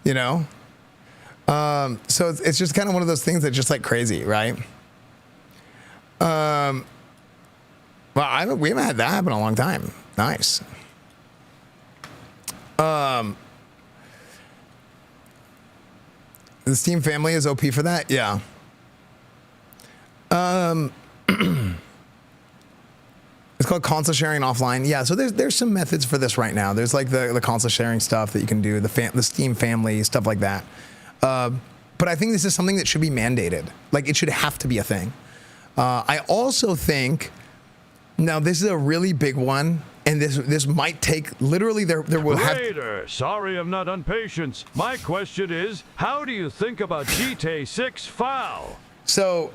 You know? So it's just kind of one of those things that's just like crazy, right? Well, we haven't had that happen in a long time. Nice. The Steam family is OP for that? Yeah. It's called console sharing offline. Yeah, so there's some methods for this right now. There's like the console sharing stuff that you can do, the Steam family, stuff like that. But I think this is something that should be mandated. Like, it should have to be a thing. I also think, now this is a really big one, and this might take, literally there will have... Raider, sorry I'm not on patience. My question is, how do you think about GTA 6 FAL? So,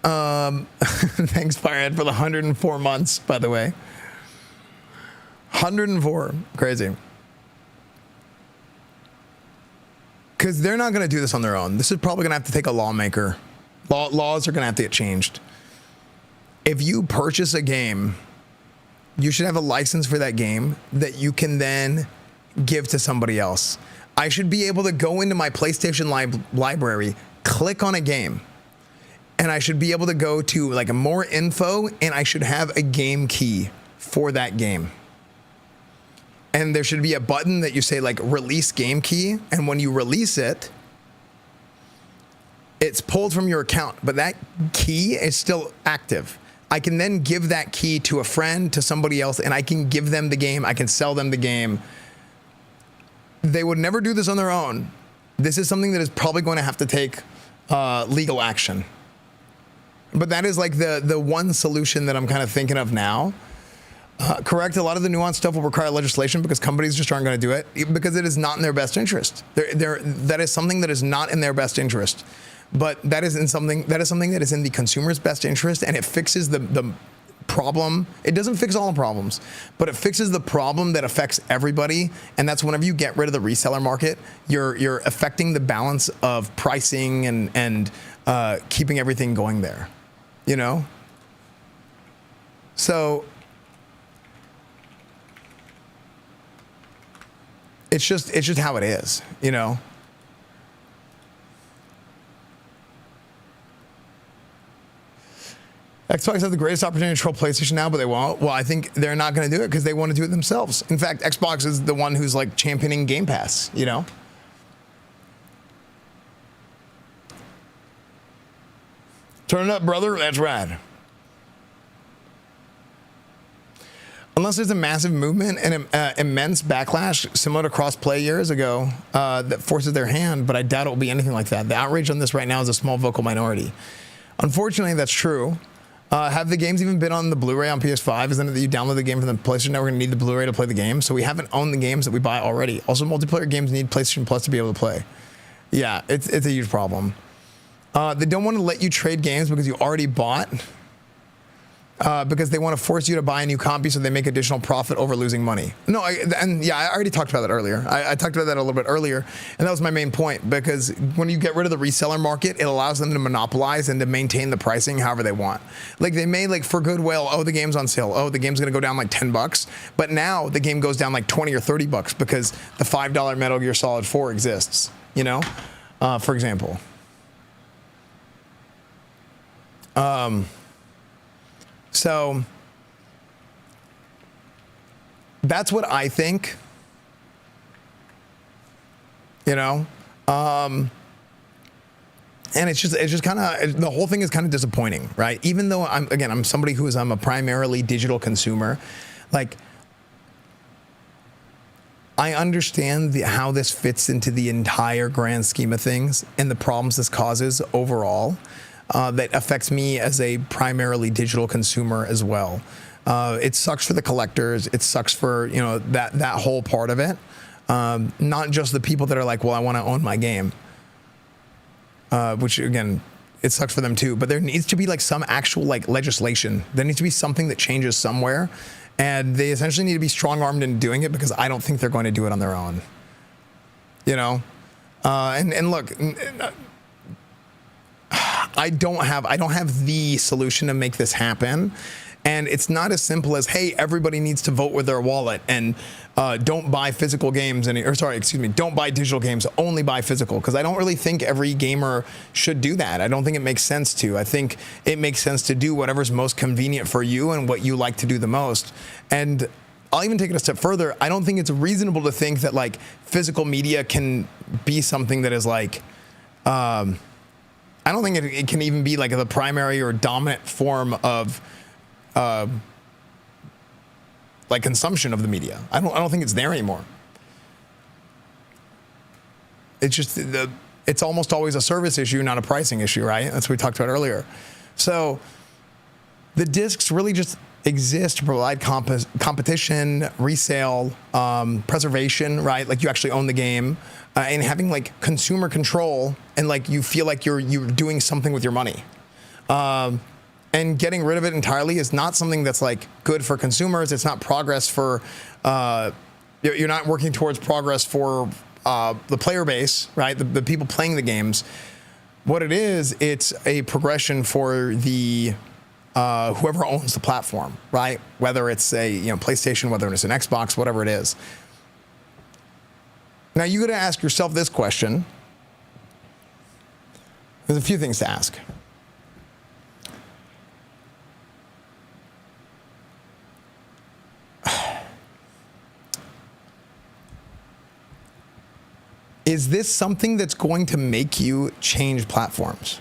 thanks, Firehead, for the 104 months, by the way. 104. Crazy. Because they're not going to do this on their own. This is probably going to have to take a lawmaker. Laws are going to have to get changed. If you purchase a game, you should have a license for that game that you can then give to somebody else. I should be able to go into my PlayStation library, click on a game, and I should be able to go to like more info, and I should have a game key for that game. And there should be a button that you say like release game key, and when you release it, it's pulled from your account, but that key is still active. I can then give that key to a friend, to somebody else, and I can give them the game. I can sell them the game. They would never do this on their own. This is something that is probably going to have to take legal action. But that is like the one solution that I'm kind of thinking of now. Correct, a lot of the nuanced stuff will require legislation because companies just aren't going to do it because it is not in their best interest. That is something that is not in their best interest. But that is something that is in the consumer's best interest, and it fixes the problem. It doesn't fix all the problems, but it fixes the problem that affects everybody. And that's whenever you get rid of the reseller market, you're affecting the balance of pricing and keeping everything going there. You know? So it's just how it is, you know? Xbox has the greatest opportunity to troll PlayStation now, but they won't. Well, I think they're not going to do it because they want to do it themselves. In fact, Xbox is the one who's like championing Game Pass, you know? Turn it up, brother. That's right. Unless there's a massive movement and immense backlash similar to cross-play years ago that forces their hand, but I doubt it will be anything like that. The outrage on this right now is a small vocal minority. Unfortunately, that's true. Have the games even been on the Blu-ray on PS5? Isn't it that you download the game from the PlayStation Network and need the Blu-ray to play the game? So we haven't owned the games that we buy already. Also, multiplayer games need PlayStation Plus to be able to play. Yeah, it's a huge problem. They don't want to let you trade games because you already bought. Because they want to force you to buy a new copy so they make additional profit over losing money. No, I already talked about that earlier. I talked about that a little bit earlier, and that was my main point, because when you get rid of the reseller market, it allows them to monopolize and to maintain the pricing however they want. Like, they may, like, for goodwill, oh, the game's on sale, oh, the game's going to go down like $10, but now the game goes down like $20 or $30 because the $5 Metal Gear Solid 4 exists, you know, for example. So that's what I think, you know, and it's just kind of, the whole thing is kind of disappointing, right? Even though I'm somebody I'm a primarily digital consumer, like, I understand how this fits into the entire grand scheme of things and the problems this causes overall. That affects me as a primarily digital consumer as well. It sucks for the collectors. It sucks for, you know, that whole part of it. Not just the people that are like, well, I want to own my game. Which, again, it sucks for them too. But there needs to be like some actual like legislation. There needs to be something that changes somewhere. And they essentially need to be strong-armed in doing it, because I don't think they're going to do it on their own. You know? And look... I don't have the solution to make this happen, and it's not as simple as, hey, everybody needs to vote with their wallet and don't buy physical games don't buy digital games, only buy physical, because I don't really think every gamer should do that. I don't think it makes sense to. I think it makes sense to do whatever's most convenient for you and what you like to do the most. And I'll even take it a step further. I don't think it's reasonable to think that like physical media can be something that is like, I don't think it can even be like the primary or dominant form of like consumption of the media. I don't think it's there anymore. It's just it's almost always a service issue, not a pricing issue, right? That's what we talked about earlier. So the discs really just exist to provide competition, resale, preservation, right? Like you actually own the game, and having like consumer control, and like you feel like you're doing something with your money. And getting rid of it entirely is not something that's like good for consumers. It's not progress for, you're not working towards progress for the player base, right? The people playing the games. What it is, it's a progression for the whoever owns the platform, right? Whether it's a PlayStation, whether it's an Xbox, whatever it is. Now you got to ask yourself this question. There's a few things to ask. Is this something that's going to make you change platforms?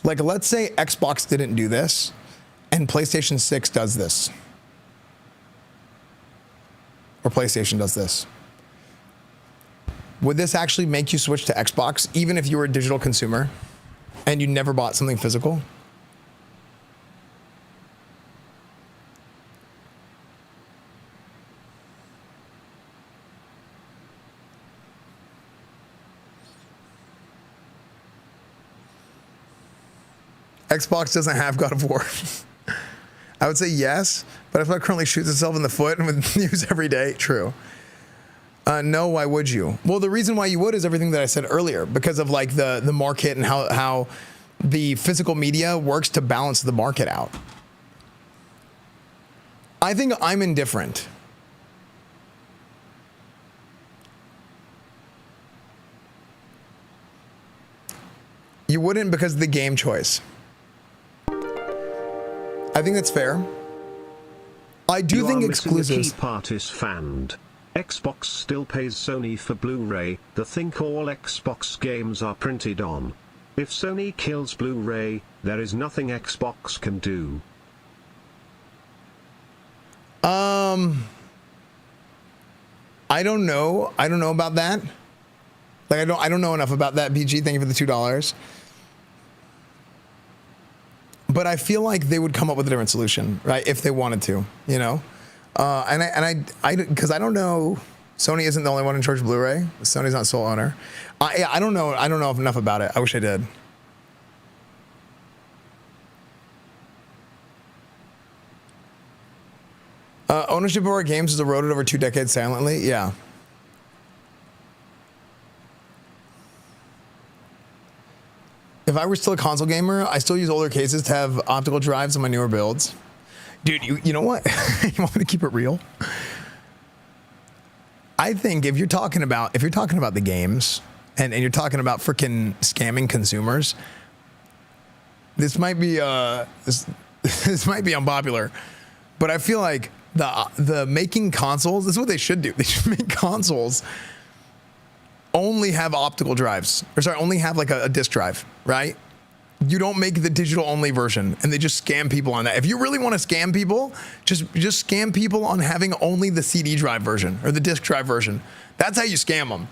Like, let's say Xbox didn't do this and PlayStation 6 does this. Or PlayStation does this. Would this actually make you switch to Xbox, even if you were a digital consumer and you never bought something physical? Xbox doesn't have God of War. I would say yes, but if it currently shoots itself in the foot and with news every day, true. No, why would you? Well, the reason why you would is everything that I said earlier, because of like the market and how the physical media works to balance the market out. I think I'm indifferent. You wouldn't because of the game choice. I think that's fair. I do think exclusives. The key part is Esfand. Xbox still pays Sony for Blu-ray. The think all Xbox games are printed on. If Sony kills Blu-ray, there is nothing Xbox can do. I don't know. I don't know about that. Like I don't know enough about that. BG, thank you for the $2. But I feel like they would come up with a different solution, right? If they wanted to, you know? Because I don't know, Sony isn't the only one in charge of Blu-ray. Sony's not sole owner. I don't know enough about it. I wish I did. Ownership of our games is eroded over 2 decades silently. Yeah. If I were still a console gamer, I still use older cases to have optical drives on my newer builds. Dude, you know what? You want me to keep it real? I think if you're talking about the games and you're talking about freaking scamming consumers, this might be this might be unpopular, but I feel like the making consoles, this is what they should do. They should make consoles only have optical drives, or sorry, only have like a disc drive, right? You don't make the digital only version, and they just scam people on that. If you really want to scam people, just scam people on having only the CD drive version or the disc drive version. That's how you scam them,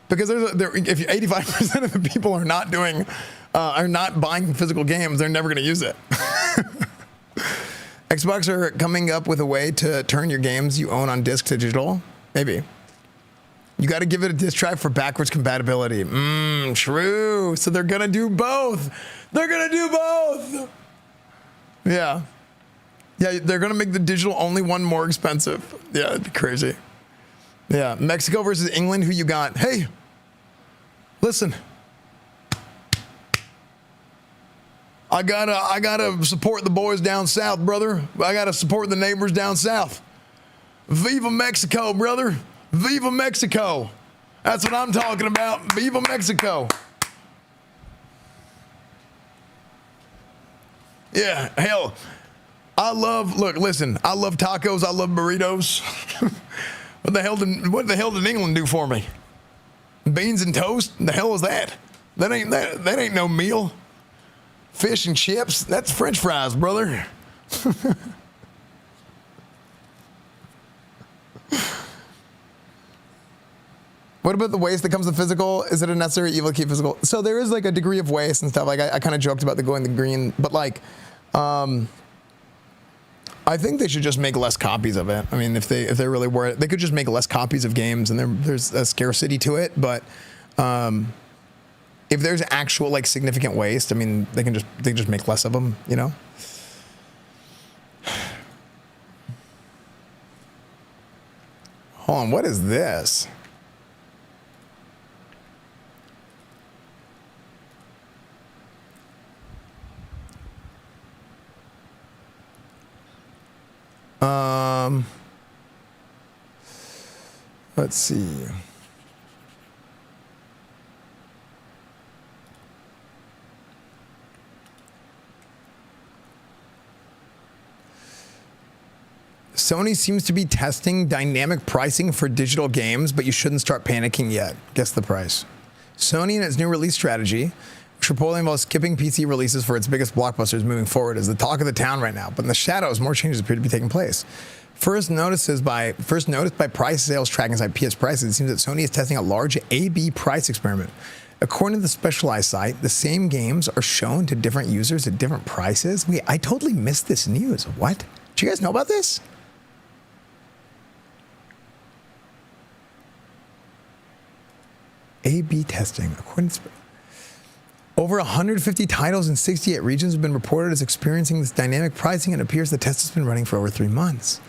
because if 85% of the people are not buying physical games, they're never going to use it. Xbox are coming up with a way to turn your games you own on disc to digital, maybe. You got to give it a disc drive for backwards compatibility. True. So they're going to do both. They're going to do both. Yeah. Yeah, they're going to make the digital only one more expensive. Yeah, it'd be crazy. Yeah, Mexico versus England, who you got? Hey, listen. I gotta support the boys down south, brother. I got to support the neighbors down south. Viva Mexico, brother. Viva Mexico. That's what I'm talking about. Viva Mexico. Yeah, hell, look, listen, I love tacos. I love burritos. What the hell did England do for me? Beans and toast? The hell is that? That ain't no meal. Fish and chips? That's French fries, brother. What about the waste that comes with physical? Is it a necessary evil to keep physical? So there is like a degree of waste and stuff. Like I kind of joked about the going the green, but like, I think they should just make less copies of it. I mean, if they really were, they could just make less copies of games, and there's a scarcity to it. But if there's actual like significant waste, I mean, they just make less of them. You know. Hold on, what is this? Let's see. Sony seems to be testing dynamic pricing for digital games, but you shouldn't start panicking yet. Guess the price. Sony and its new release strategy, which reportedly involves skipping PC releases for its biggest blockbusters moving forward, is the talk of the town right now. But in the shadows, more changes appear to be taking place. First noticed by price sales tracking site PS Prices, it seems that Sony is testing a large A/B price experiment. According to the specialized site, the same games are shown to different users at different prices. Wait, I totally missed this news. What? Did you guys know about this? A/B testing. According to over 150 titles in 68 regions have been reported as experiencing this dynamic pricing, and it appears the test has been running for over 3 months.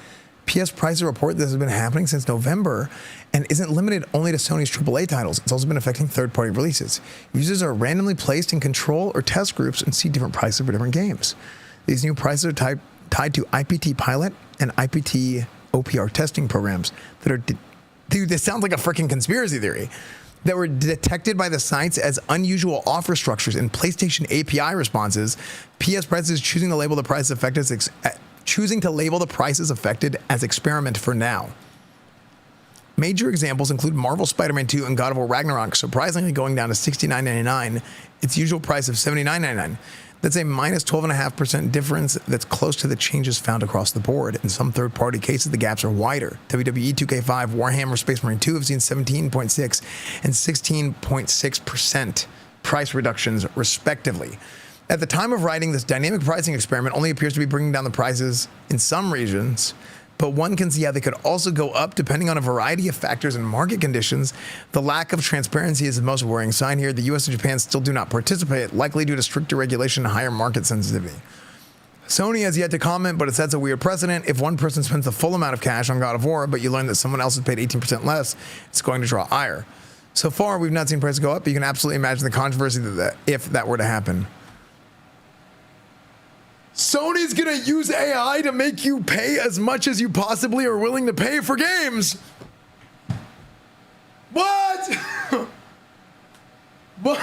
PS Prices report this has been happening since November and isn't limited only to Sony's AAA titles. It's also been affecting third-party releases. Users are randomly placed in control or test groups and see different prices for different games. These new prices are tied to IPT pilot and IPT OPR testing programs that are... Dude, this sounds like a freaking conspiracy theory. That were detected by the sites as unusual offer structures in PlayStation API responses. PS Prices choosing to label the price affected as experiment for now. Major examples include Marvel Spider-Man 2 and God of War Ragnarok, surprisingly going down to $69.99, its usual price of $79.99. That's a minus 12.5% difference that's close to the changes found across the board. In some third-party cases, the gaps are wider. WWE 2K5, Warhammer Space Marine 2 have seen 17.6 and 16.6% price reductions, respectively. At the time of writing, this dynamic pricing experiment only appears to be bringing down the prices in some regions, but one can see how they could also go up depending on a variety of factors and market conditions. The lack of transparency is the most worrying sign here. The US and Japan still do not participate, likely due to stricter regulation and higher market sensitivity. Sony has yet to comment, but it sets a weird precedent. If one person spends the full amount of cash on God of War, but you learn that someone else has paid 18% less, it's going to draw ire. So far, we've not seen prices go up, but you can absolutely imagine the controversy if that were to happen. Sony's gonna use AI to make you pay as much as you possibly are willing to pay for games. What? What?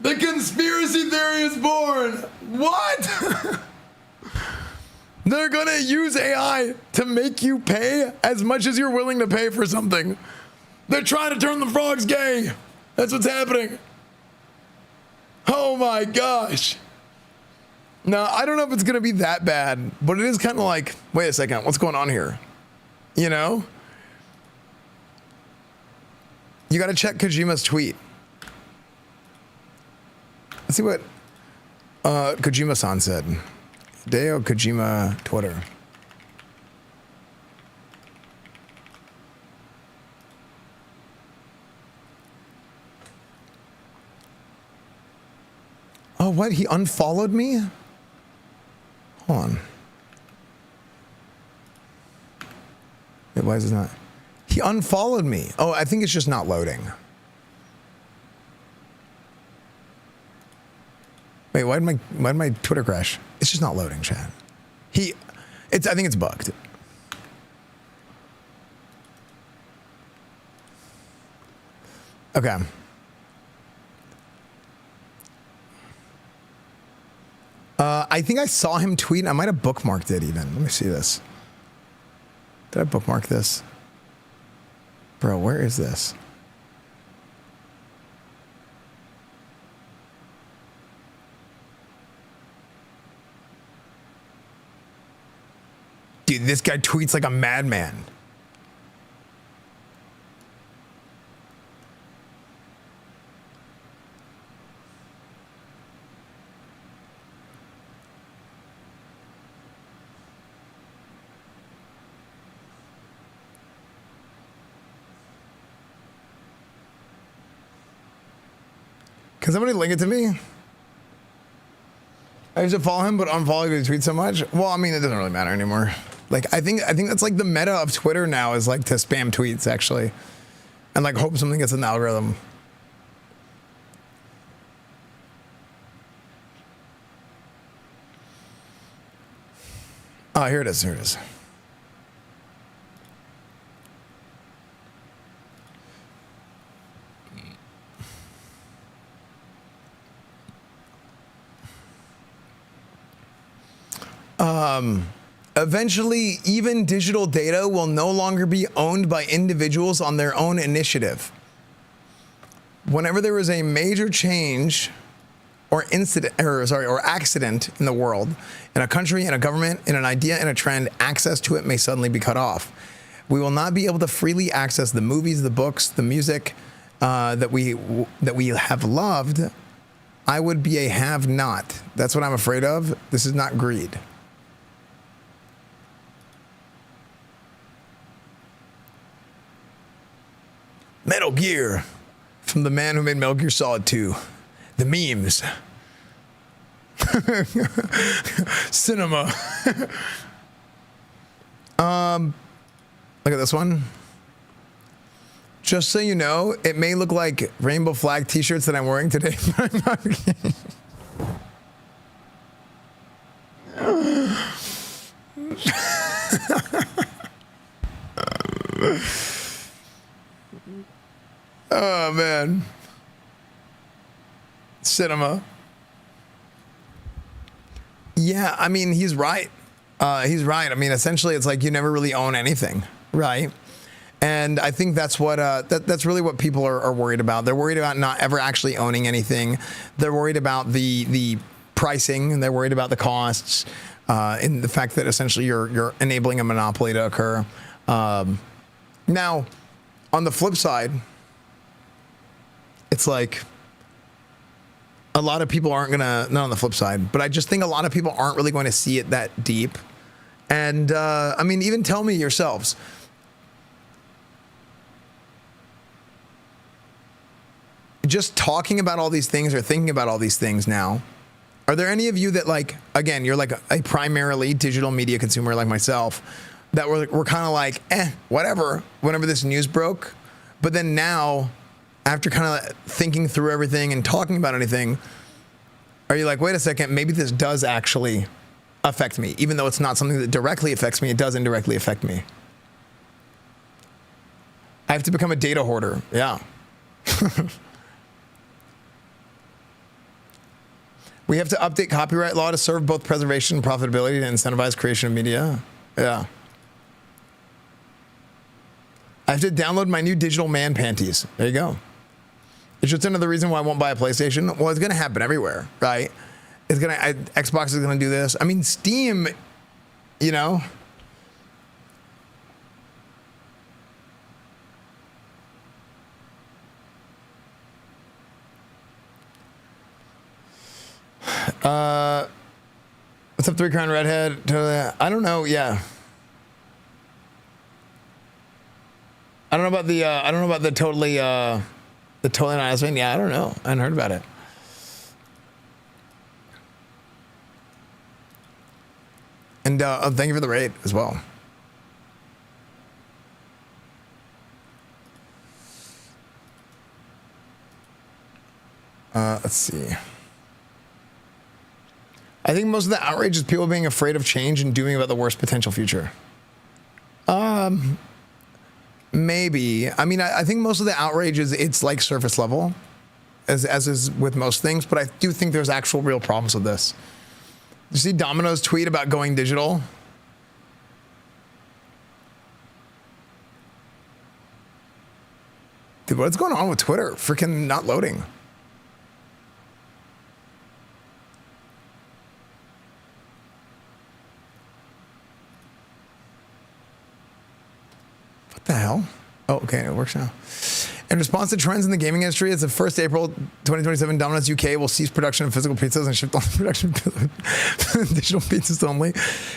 The conspiracy theory is born. What? They're gonna use AI to make you pay as much as you're willing to pay for something. They're trying to turn the frogs gay. That's what's happening. Oh my gosh. Now, I don't know if it's going to be that bad, but it is kind of like, wait a second, what's going on here? You know? You got to check Kojima's tweet. Let's see what Kojima-san said. Hideo Kojima Twitter. Oh, what? He unfollowed me? Hold on. Wait, why is it not? He unfollowed me. Oh, I think it's just not loading. Wait, why did my Twitter crash? It's just not loading, chat. I think it's bugged. Okay. I think I saw him tweet. I might have bookmarked it even. Let me see this. Did I bookmark this? Bro, where is this? Dude, this guy tweets like a madman. Can somebody link it to me? I used to follow him, but unfollow because he tweets so much. Well, I mean, it doesn't really matter anymore. Like, I think that's like the meta of Twitter now is like to spam tweets actually, and like hope something gets in the algorithm. Oh, here it is. Here it is. Eventually, even digital data will no longer be owned by individuals on their own initiative. Whenever there is a major change or accident in the world, in a country, in a government, in an idea, in a trend, access to it may suddenly be cut off. We will not be able to freely access the movies, the books, the music that we have loved. I would be a have-not. That's what I'm afraid of. This is not greed. Metal Gear, from the man who made Metal Gear Solid 2. The memes. Cinema. Look at this one. Just so you know, it may look like rainbow flag t-shirts that I'm wearing today, but I'm not kidding. Oh, man. Cinema. Yeah, I mean, he's right. He's right. I mean, essentially, it's like you never really own anything, right? And I think that's what that's really what people are worried about. They're worried about not ever actually owning anything. They're worried about the pricing, and they're worried about the costs, and the fact that essentially you're enabling a monopoly to occur. Now, on the flip side, it's like a lot of people aren't gonna, not on the flip side, but I just think a lot of people aren't really going to see it that deep. And I mean, even tell me yourselves. Just talking about all these things or thinking about all these things now, are there any of you that, like, again, you're like a primarily digital media consumer like myself, that we're kind of like, whatever, whenever this news broke, but then now, after kind of thinking through everything and talking about anything, are you like, wait a second, maybe this does actually affect me, even though it's not something that directly affects me, it does indirectly affect me. I have to become a data hoarder. Yeah. We have to update copyright law to serve both preservation and profitability to incentivize creation of media. Yeah. I have to download my new digital man panties. There you go. It's just another reason why I won't buy a PlayStation. Well, it's going to happen everywhere, right? It's going to, Xbox is going to do this. I mean, Steam, you know. What's up, 3 Crown Redhead? I don't know. Yeah. I don't know about the totally not Esfand. Yeah, I don't know. I hadn't heard about it. And thank you for the raid as well. Let's see. I think most of the outrage is people being afraid of change and doing about the worst potential future. Maybe. I mean, I think most of the outrage is, it's like surface level, as is with most things, but I do think there's actual real problems with this. you see Domino's tweet about going digital? Dude, what's going on with Twitter? Freaking not loading. What the hell? Oh, okay, it works now. In response to trends in the gaming industry, as of 1st April 2027, Domino's UK will cease production of physical pizzas and shift all production of digital pizzas only.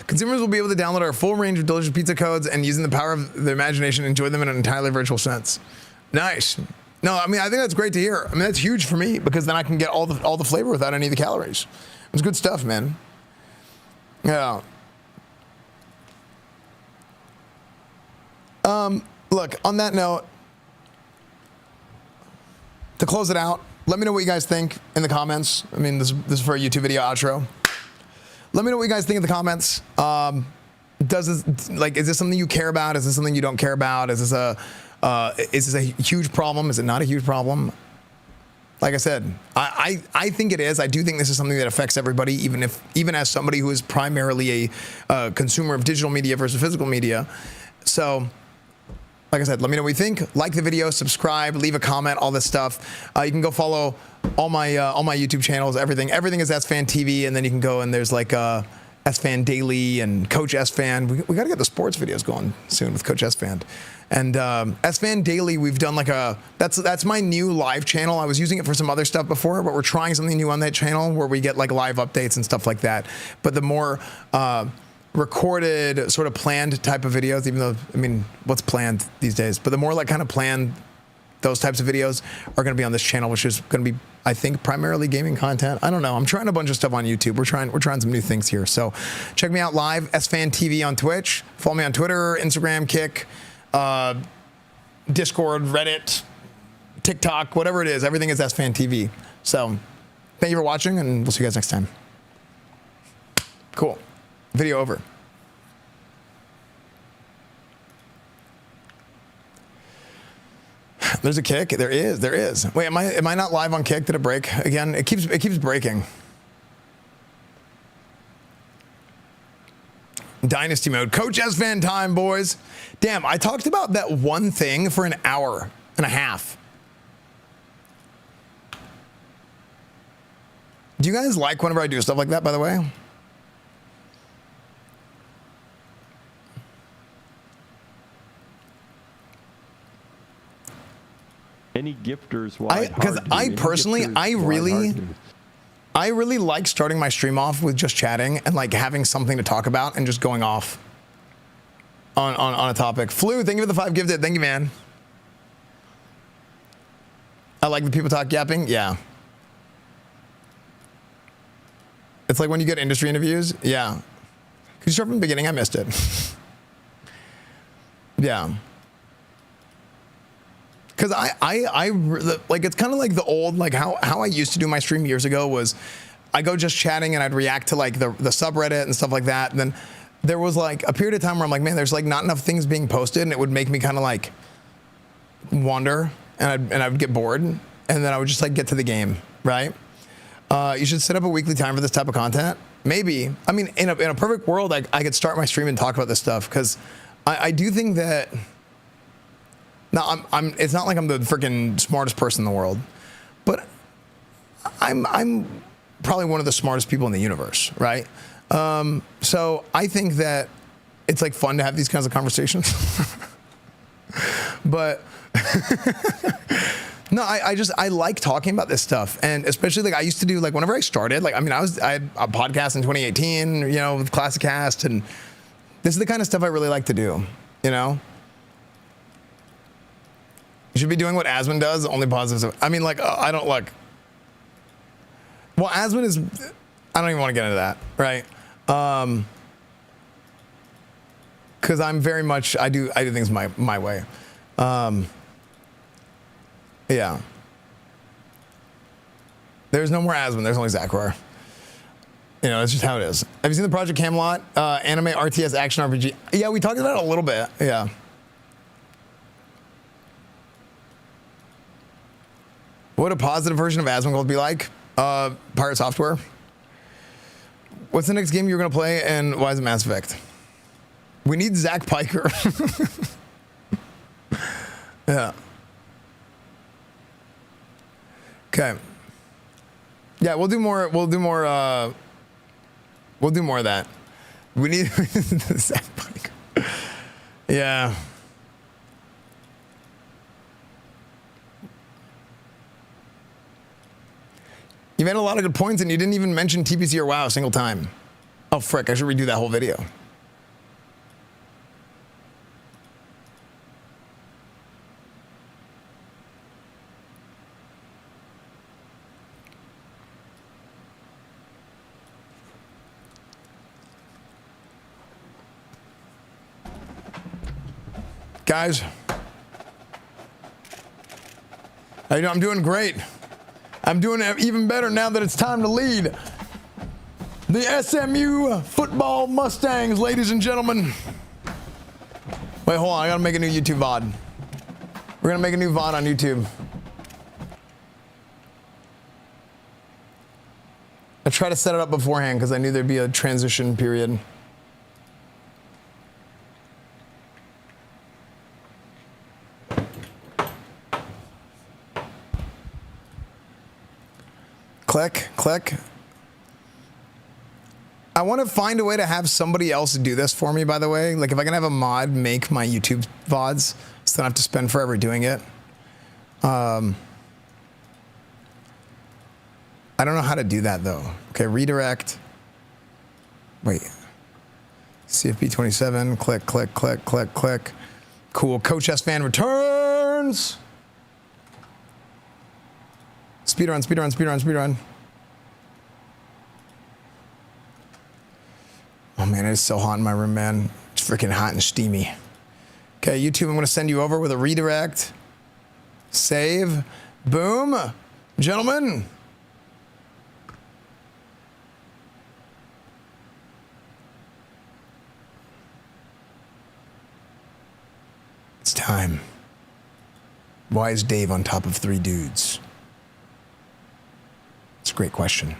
Consumers will be able to download our full range of delicious pizza codes and, using the power of their imagination, enjoy them in an entirely virtual sense. Nice. No, I mean, I think that's great to hear. I mean, that's huge for me because then I can get all the flavor without any of the calories. It's good stuff, man. Yeah. Look, on that note, to close it out, let me know what you guys think in the comments. I mean, this is for a YouTube video outro. Let me know what you guys think in the comments. Is this something you care about? Is this something you don't care about? Is this a huge problem? Is it not a huge problem? Like I said, I think it is. I do think this is something that affects everybody, even as somebody who is primarily a consumer of digital media versus physical media. So, like I said, let me know what you think. Like the video, subscribe, leave a comment, all this stuff. You can go follow all my YouTube channels. Everything is EsfandTV, and then you can go and there's like Esfand Daily and Coach Esfand. We got to get the sports videos going soon with Coach Esfand. And Esfand Daily, we've done like that's my new live channel. I was using it for some other stuff before, but we're trying something new on that channel where we get like live updates and stuff like that. But the more recorded, sort of planned type of videos, even though, I mean, what's planned these days? But the more like kind of planned, those types of videos are going to be on this channel, which is going to be, I think, primarily gaming content. I don't know. I'm trying a bunch of stuff on YouTube. We're trying some new things here. So check me out live, EsfandTV on Twitch. Follow me on Twitter, Instagram, Kick, Discord, Reddit, TikTok, whatever it is. Everything is EsfandTV. So thank you for watching, and we'll see you guys next time. Cool. Video over. There's a Kick. There is. Wait, am I not live on Kick? Did it break again? It keeps breaking. Dynasty mode. Coach Esfand time, boys. Damn, I talked about that one thing for an hour and a half. Do you guys like whenever I do stuff like that, by the way? Any gifters? Because I personally, I really like starting my stream off with just chatting and like having something to talk about and just going off on a topic. Flu, thank you for the 5 gifted. Thank you, man. I like the people talk yapping. Yeah. It's like when you get industry interviews. Yeah. Could you start from the beginning? I missed it. Yeah. Because I like, it's kind of like the old, like how I used to do my stream years ago was I go just chatting and I'd react to like the subreddit and stuff like that. And then there was like a period of time where I'm like, man, there's like not enough things being posted, and it would make me kind of like wander, and I'd get bored, and then I would just like get to the game, right? You should set up a weekly time for this type of content. Maybe. I mean, in a perfect world, I could start my stream and talk about this stuff, because I do think that. Now, it's not like I'm the freaking smartest person in the world, but I'm probably one of the smartest people in the universe, right? So I think that it's like fun to have these kinds of conversations. But no, I like talking about this stuff, and especially like I used to do, like whenever I started, like I had a podcast in 2018, you know, with Classic Cast, and this is the kind of stuff I really like to do, you know. You should be doing what Esfand does, only positives. I mean, like, I don't like. Well, Esfand is. I don't even want to get into that, right? Because I'm very much. I do things my way. Yeah. There's no more Esfand. There's only Zachar. You know, that's just how it is. Have you seen the Project Camelot anime RTS action RPG? Yeah, we talked about it a little bit. Yeah. What would a positive version of Asmongold be like? Pirate Software. What's the next game you're gonna play, and why is it Mass Effect? We need Zach Piker. Yeah. Okay. Yeah, we'll do more. We'll do more of that. We need Zach Piker. Yeah. You made a lot of good points, and you didn't even mention TPC or WoW a single time. Oh, frick, I should redo that whole video. Guys, I'm doing great. I'm doing even better now that it's time to lead the SMU football Mustangs, ladies and gentlemen. Wait, hold on. I gotta make a new YouTube VOD. We're gonna make a new VOD on YouTube. I tried to set it up beforehand because I knew there'd be a transition period. Click, click. I want to find a way to have somebody else do this for me, by the way. Like, if I can have a mod make my YouTube VODs, so I don't have to spend forever doing it. I don't know how to do that, though. Okay, redirect. Wait. CFP27, click, click, click, click, click. Cool, Coach Esfand returns! Speedrun, speedrun, speedrun, speedrun. Oh man, it is so hot in my room, man. It's freaking hot and steamy. Okay, YouTube, I'm gonna send you over with a redirect. Save. Boom. Gentlemen. It's time. Why is Dave on top of 3 dudes? It's a great question.